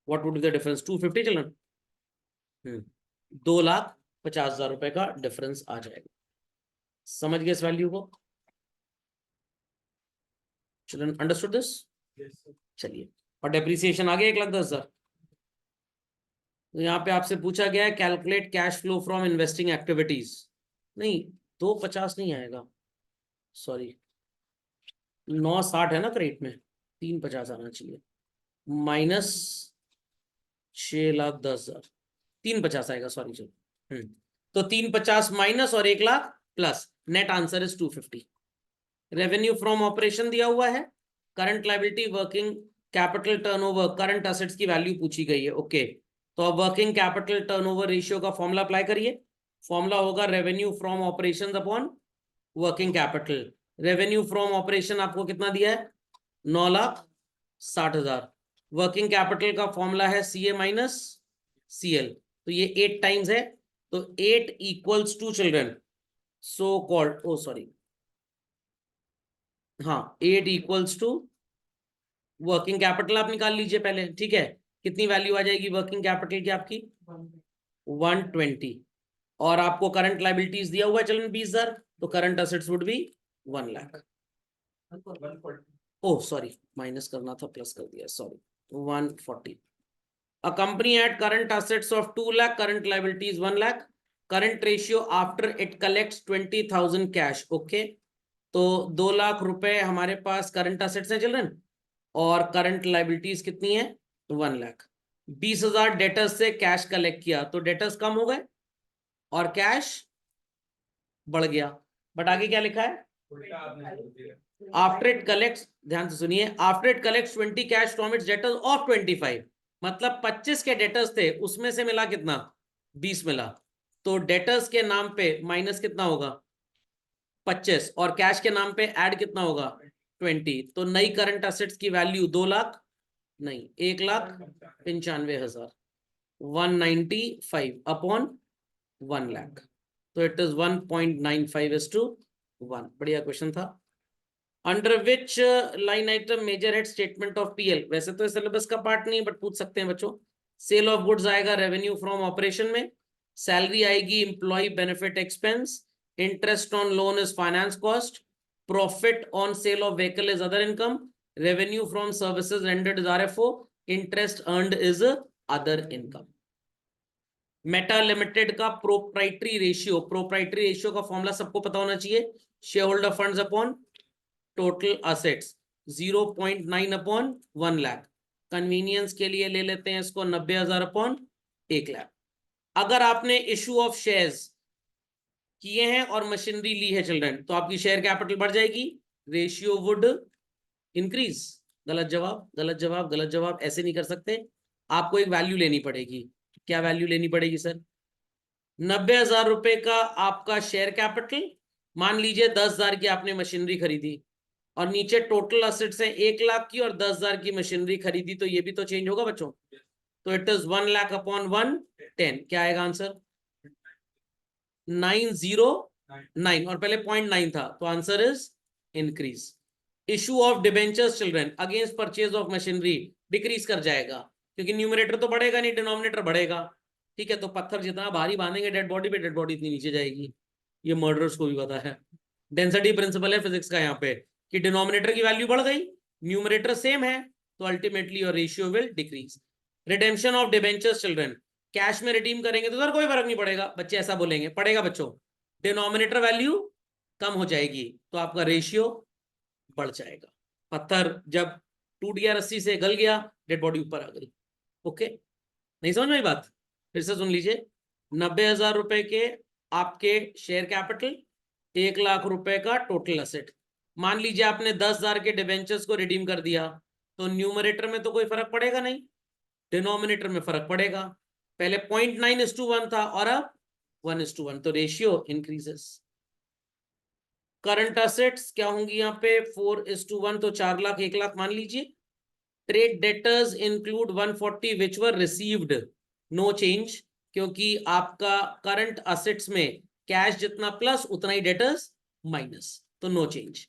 What would be the difference? 250 children. 2,50,000 रुपए का डिफरेंस आ जाएगा। समझ गए इस वैल्यू को चिल्ड्रन? Understood this? चलिए, और डेप्रीसिएशन आ गया 1,10,000। तो यहाँ पे आपसे पूछा गया है calculate cash flow from investing activities. नहीं, 250 नहीं आएगा, सॉरी 960 है ना क्रेडिट में, 350 आना चाहिए, माइनस 6,10,000, 350 आएगा, सॉरी चलो। तो 350 माइनस और 1 lakh plus, net answer is 250। Revenue from operation दिया हुआ है, current liability, working capital, turnover, current assets की वैल्यू पूछी गई है। ओके, तो अब वर्किंग कैपिटल टर्नओवर रेशियो का फॉर्मूला अप्लाई करिए। फॉर्मूला होगा revenue from operation upon working capital. Revenue from operation आपको कितना दिया है? 9,60,000। वर्किंग कैपिटल का फॉर्मूला है CA माइनस CL, तो ये 8 टाइम्स है, तो 8 equals to children so called, oh sorry, हाँ 8 इक्वल्स टू वर्किंग कैपिटल आप निकाल लीजिए पहले, ठीक है? कितनी वैल्यू आ जाएगी वर्किंग कैपिटल की आपकी? 120। और आपको करंट लायबिलिटीज दिया हुआ है चलन 20,000, तो current assets would be 1 lakh. Oh sorry, minus करना था, प्लस कर दिया, sorry 140। A company had current assets of 2 lakh, current liabilities 1 lakh, current ratio after it collects 20,000 cash. Okay, तो 2 लाख रुपए हमारे पास करंट असेट्स है चिल्ड्रन, और करंट लाइबिलिटीज कितनी है? 1 लाख। 20,000 डेटर्स से कैश कलेक्ट किया, तो डेटर्स कम हो गए और कैश बढ़ गया, बट आगे क्या लिखा है? उल्टा आपने बोल दिया। आफ्टर इट कलेक्ट्स, ध्यान से सुनिए, after it collects 20 cash from its debtors of 25, मतलब 25 के डेटर्स थे, उसमें से मिला कितना, 20 मिला, तो डेटर्स के नाम पे माइनस कितना होगा 25, और कैश के नाम पे ऐड कितना होगा 20, तो नई करंट असेट्स की वैल्यू 2 लाख नहीं 1,95,000, 195 अपॉन 1 लाख, तो इट इज 1.95:1। बढ़िया क्वेश्चन था। Under which line item major head statement of PL, वैसे तो सिलेबस का पार्ट नहीं बट पूछ सकते हैं बच्चों। सेल ऑफ गुड्स आएगा रेवेन्यू फ्रॉम ऑपरेशन में, सैलरी आएगी employee benefit expense, interest on loan is finance cost, profit on sale of vehicle is other income, revenue from services rendered is RFO, interest earned is other income. Meta limited का proprietary ratio का formula सबको पता होना चाहिए, share holder funds upon total assets 0.9 upon 1 lakh. Convenience के लिए ले लेते हैं इसको 90,000 अपॉन 1 लाख। अगर आपने इशू ऑफ शेयर्स किए हैं और मशीनरी ली है चिल्ड्रन, तो आपकी शेयर कैपिटल बढ़ जाएगी, रेशियो वुड इंक्रीज। गलत जवाब, गलत जवाब, गलत जवाब, ऐसे नहीं कर सकते, आपको एक वैल्यू लेनी पड़ेगी। क्या वैल्यू लेनी पड़ेगी सर? 90,000 रुपए का आपका शेयर कैपिटल, मान लीजिए 10,000 की आपने मशीनरी खरीदी, और नीचे टोटल असेट्स है 1 लाख की और 10,000 की मशीनरी खरीदी, तो ये भी तो चेंज होगा बच्चों, तो इट इज 1 लाख अपॉन 110, क्या आएगा आंसर 909, और पहले 0.9 था, तो answer is increase. Issue of debentures children against purchase of machinery decrease कर जाएगा, क्योंकि न्यूमरेटर तो बढ़ेगा नहीं, डिनोमिनेटर बढ़ेगा, ठीक है, तो पत्थर जितना भारी बांधेंगे डेड बॉडी पे, डेड बॉडी इतनी नीचे जाएगी, ये मर्डर्स को भी पता है, डेंसिटी प्रिंसिपल है फिजिक्स का यहाँ पे, कि डिनोमिनेटर की वैल्यू बढ़ गई, न्यूमरेटर सेम है, तो ultimately your ratio will decrease. Redemption of debentures children, cash में रिडीम करेंगे तो सर कोई फर्क नहीं पड़ेगा, बच्चे ऐसा बोलेंगे, पड़ेगा बच्चों, डिनोमिनेटर वैल्यू कम हो जाएगी, तो आपका रेशियो बढ़ जाएगा। पत्थर जब टूट गया रस्सी से, गल गया, डेड बॉडी ऊपर आ गई। ओके, नहीं समझ में आई बात? फिर से सुन लीजिए, 90,000 रुपए के आपके शेयर कैपिटल, 1 लाख रुपए का टोटल असेट, मान लीजिए आपने 10,000 के डिबेंचर्स को रिडीम कर दिया, तो न्यूमरेटर में तो कोई फर्क पड़ेगा नहीं, डिनोमिनेटर में फर्क पड़ेगा, पहले 0.9:1 था और अब 1:1, तो रेशियो इंक्रीजेस। करंट असेट्स क्या होंगी यहाँ पे 4:1, तो 4 लाख 1 लाख मान लीजिए। Trade debtors include 140 which were received, no change, क्योंकि आपका करंट असेट्स में कैश जितना प्लस उतना ही डेटर्स माइनस, तो नो चेंज।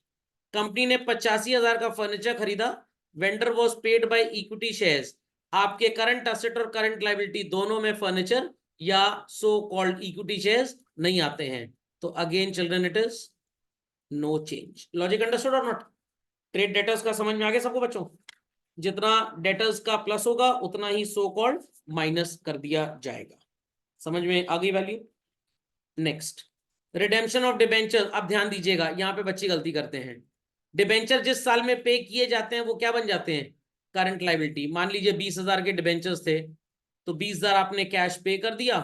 कंपनी ने 85,000 का फर्नीचर खरीदा, vendor was paid by equity shares, आपके करंट असेट और करंट लाइबिलिटी दोनों में फर्नीचर या सो कॉल्ड इक्विटी शेयर्स नहीं आते हैं, तो again children it is no change. Logic understood और नॉट? ट्रेड डेटर्स का समझ में आ गया सबको बच्चों? जितना डेटर्स का प्लस होगा उतना ही सो कॉल्ड माइनस कर दिया जाएगा। समझ में आ गई value? Next, redemption of debenture. अब ध्यान दीजिएगा, यहाँ पे बच्चे गलती करते हैं, डिबेंचर जिस साल में पे किए जाते हैं वो क्या बन जाते हैं, करंट लाइबिलिटी। मान लीजिए 20,000 के डिबेंचर्स थे, तो 20,000 आपने कैश पे कर दिया,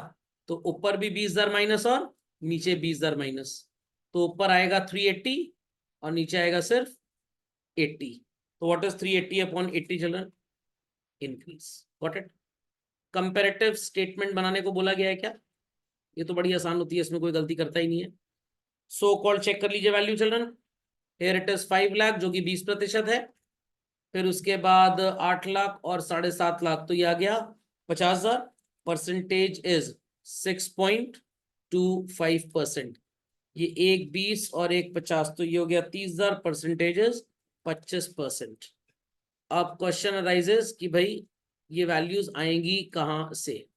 तो ऊपर भी 20,000 माइनस और नीचे 20,000 माइनस, तो ऊपर आएगा 380 और नीचे आएगा सिर्फ 80, तो what is 380 upon 80 children? Increase. Got it? Comparative statement बनाने को बोला गया है क्या? ये तो बड़ी आसान होती है, इसमें कोई गलती करता ही नहीं है। सो कॉल चेक कर लीजिए value children, here it is 5 lakh जो कि 20% है, फिर उसके बाद 8 लाख और 7.5 लाख, तो ये आ गया 50,000, परसेंटेज इज 6.25%, ये एक 20 और एक 50, तो ये हो गया 30,000, परसेंटेज इज 25%। अब क्वेश्चन अराइजेस कि भाई ये वैल्यूज आएंगी कहां से?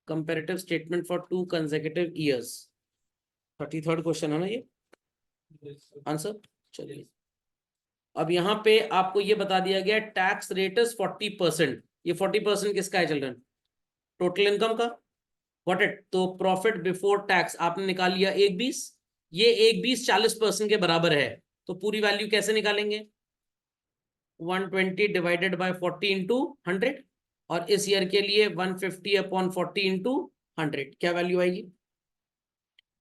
Comparative statement for 2 consecutive years, 33rd question है ना ये आंसर। चलिए, अब यहाँ पे आपको ये बता दिया गया टैक्स रेट इज 40%, ये 40% किसका है चिल्ड्रन? टोटल इनकम का। What it? तो प्रॉफिट बिफोर टैक्स आपने निकाल लिया 120, ये 120 40% के बराबर है, तो पूरी वैल्यू कैसे निकालेंगे? 120 डिवाइडेड बाय 40 इंटू 100, और इस ईयर के लिए 150 अपॉन 40 इंटू 100, क्या वैल्यू आएगी?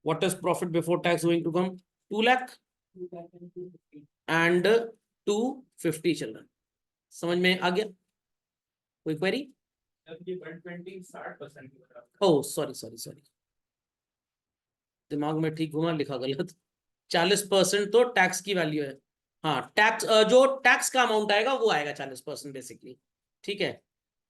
What is profit before tax going to come? 2 lakh. And 250 children. समझ में आ गया? कोई क्वेरी? ये 120 60% की तरफ। ओह सॉरी सॉरी सॉरी, दिमाग में ठीक घुमा, लिखा गलत। 40% तो टैक्स की वैल्यू है। हाँ टैक्स, जो टैक्स का अमाउंट आएगा वो आएगा 40% बेसिकली। ठीक है,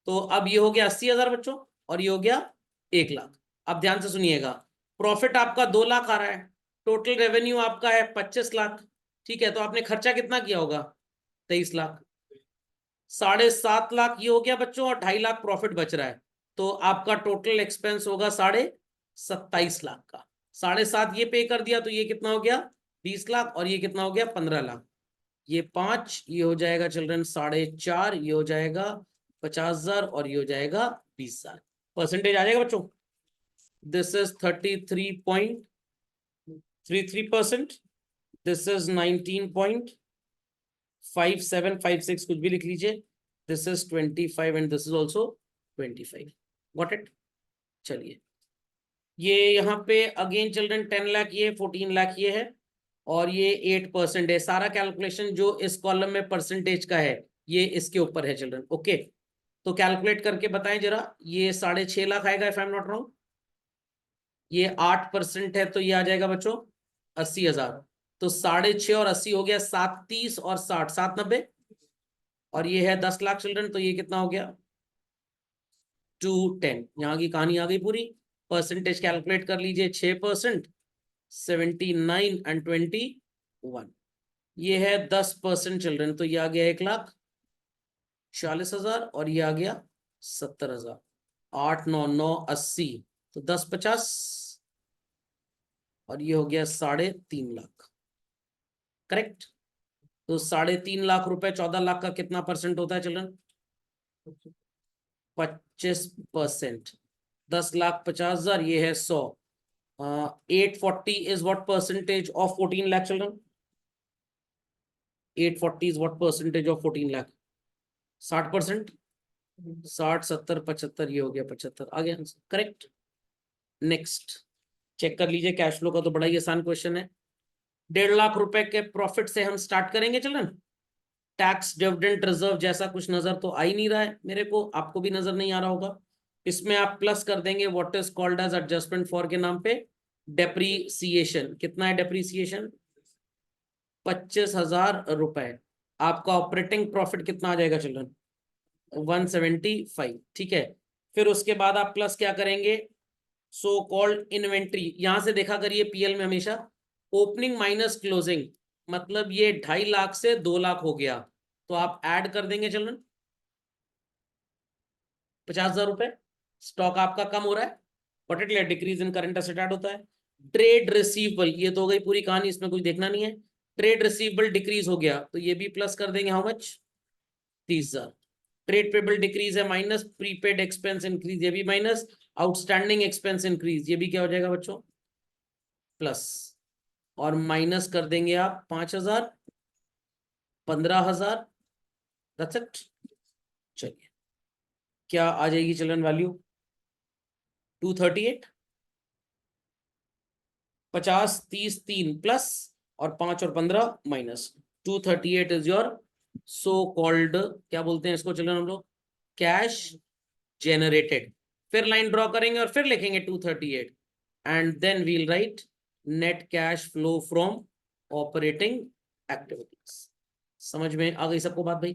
तो अब ये हो गया 80,000 बच्चों, और ये हो गया 1 लाख। अब ध्यान से सुनिएगा, प्रॉफिट आपका 2 लाख आ रहा है, टोटल रेवेन्यू आपका है 25 लाख। ठीक है, तो आपने खर्चा कितना किया होगा? 23 लाख। 7.5 लाख ये हो गया बच्चों, और 2.5 लाख प्रॉफिट बच रहा है, तो आपका टोटल एक्सपेंस होगा 27.5 लाख का। 7.5 ये पे कर दिया, तो ये कितना हो गया? 20 लाख, और ये कितना हो गया? 15 लाख। ये 5, ये हो जाएगा चिल्ड्रन 4.5, ये हो जाएगा 50,000, और ये हो जाएगा 20,000। परसेंटेज आ जाएगा बच्चों। दिस इज 33.33%, दिस इज 19.5756, कुछ भी लिख लीजिए। This is 25 and this is also 25। Got it? चलिए, ये यहाँ पे अगेन चिल्ड्रन 10 लाख ये, 14 लाख ये है, और ये 8% है। सारा कैलकुलेशन जो इस कॉलम में परसेंटेज का है, ये इसके ऊपर है चिल्ड्रन। ओके, तो कैलकुलेट करके बताएं जरा। ये 6.5 लाख आएगा if I am not wrong. ये 8% है, तो ये आ जाएगा बच्चों 80,000। तो 6.5 और 80 हो गया 7, 30 और 60, 7, 90। और ये है 10 लाख चिल्ड्रन, तो ये कितना हो गया? 210। यहाँ की कहानी आ गई पूरी। परसेंटेज कैलकुलेट कर लीजिए, 6%, 79 एंड 21। ये है 10% चिल्ड्रन, तो ये आ गया 1,40,000, और ये आ गया 70,000। 8, 9, 9, 80, तो 10, 50, और ये हो गया 3.5 लाख। करेक्ट? तो 3.5 लाख रुपए 14 लाख का कितना परसेंट होता है चिल्ड्रन? 25%। 10,50,000, ये है 100। 840 is what percentage of 14 lakh children? 840 is what percentage of 14 lakh? 60%। 60, 70, 75, ये हो गया 75। आ गया आंसर? करेक्ट। नेक्स्ट चेक कर लीजिए, कैश फ्लो का तो बड़ा ही आसान क्वेश्चन है। 1.5 लाख रुपए के प्रॉफिट से हम स्टार्ट करेंगे चिल्ड्रन। टैक्स डिविडेंड रिजर्व जैसा कुछ नजर तो आ ही नहीं रहा है मेरे को, आपको भी नजर नहीं आ रहा होगा। इसमें आप प्लस कर देंगे what is called as adjustment for के नाम पे डेप्रीसिएशन। कितना है डेप्रीसिएशन? 25,000 रुपए। आपका ऑपरेटिंग प्रॉफिट कितना आ जाएगा चिल्ड्रन? 175। ठीक है, फिर उसके बाद आप प्लस क्या करेंगे? So called inventory. यहां से देखा करिए पीएल में हमेशा ओपनिंग माइनस क्लोजिंग, मतलब ये 2.5 लाख से 2 लाख हो गया, तो आप ऐड कर देंगे चिल्ड्रन 50,000 रुपए। स्टॉक आपका कम हो रहा है, particular decrease in current asset add होता है। ट्रेड रिसीवेबल, ये तो हो गई पूरी कहानी, इसमें कुछ देखना नहीं है। ट्रेड रिसीवेबल डिक्रीज हो गया, तो ये भी प्लस कर देंगे। How much? 30,000। Trade payable decrease है माइनस, प्रीपेड एक्सपेंस इंक्रीज, ये भी माइनस, आउटस्टैंडिंग एक्सपेंस इंक्रीज, ये भी क्या हो जाएगा बच्चों? प्लस। और माइनस कर देंगे आप 5,000, 15,000। That's it. चलिए, क्या आ जाएगी चिल्ड्रन वैल्यू? 238। 50, 30, 3 प्लस, और 5 और 15 minus. 238 is your so called, क्या बोलते हैं इसको चिल्ड्रन हम लोग? Cash generated. फिर लाइन ड्रॉ करेंगे और फिर लिखेंगे 238, and then we'll write net cash flow from operating activities. समझ में आ गई सबको बात भाई?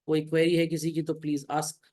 कोई क्वेरी है किसी की तो प्लीज आस्क।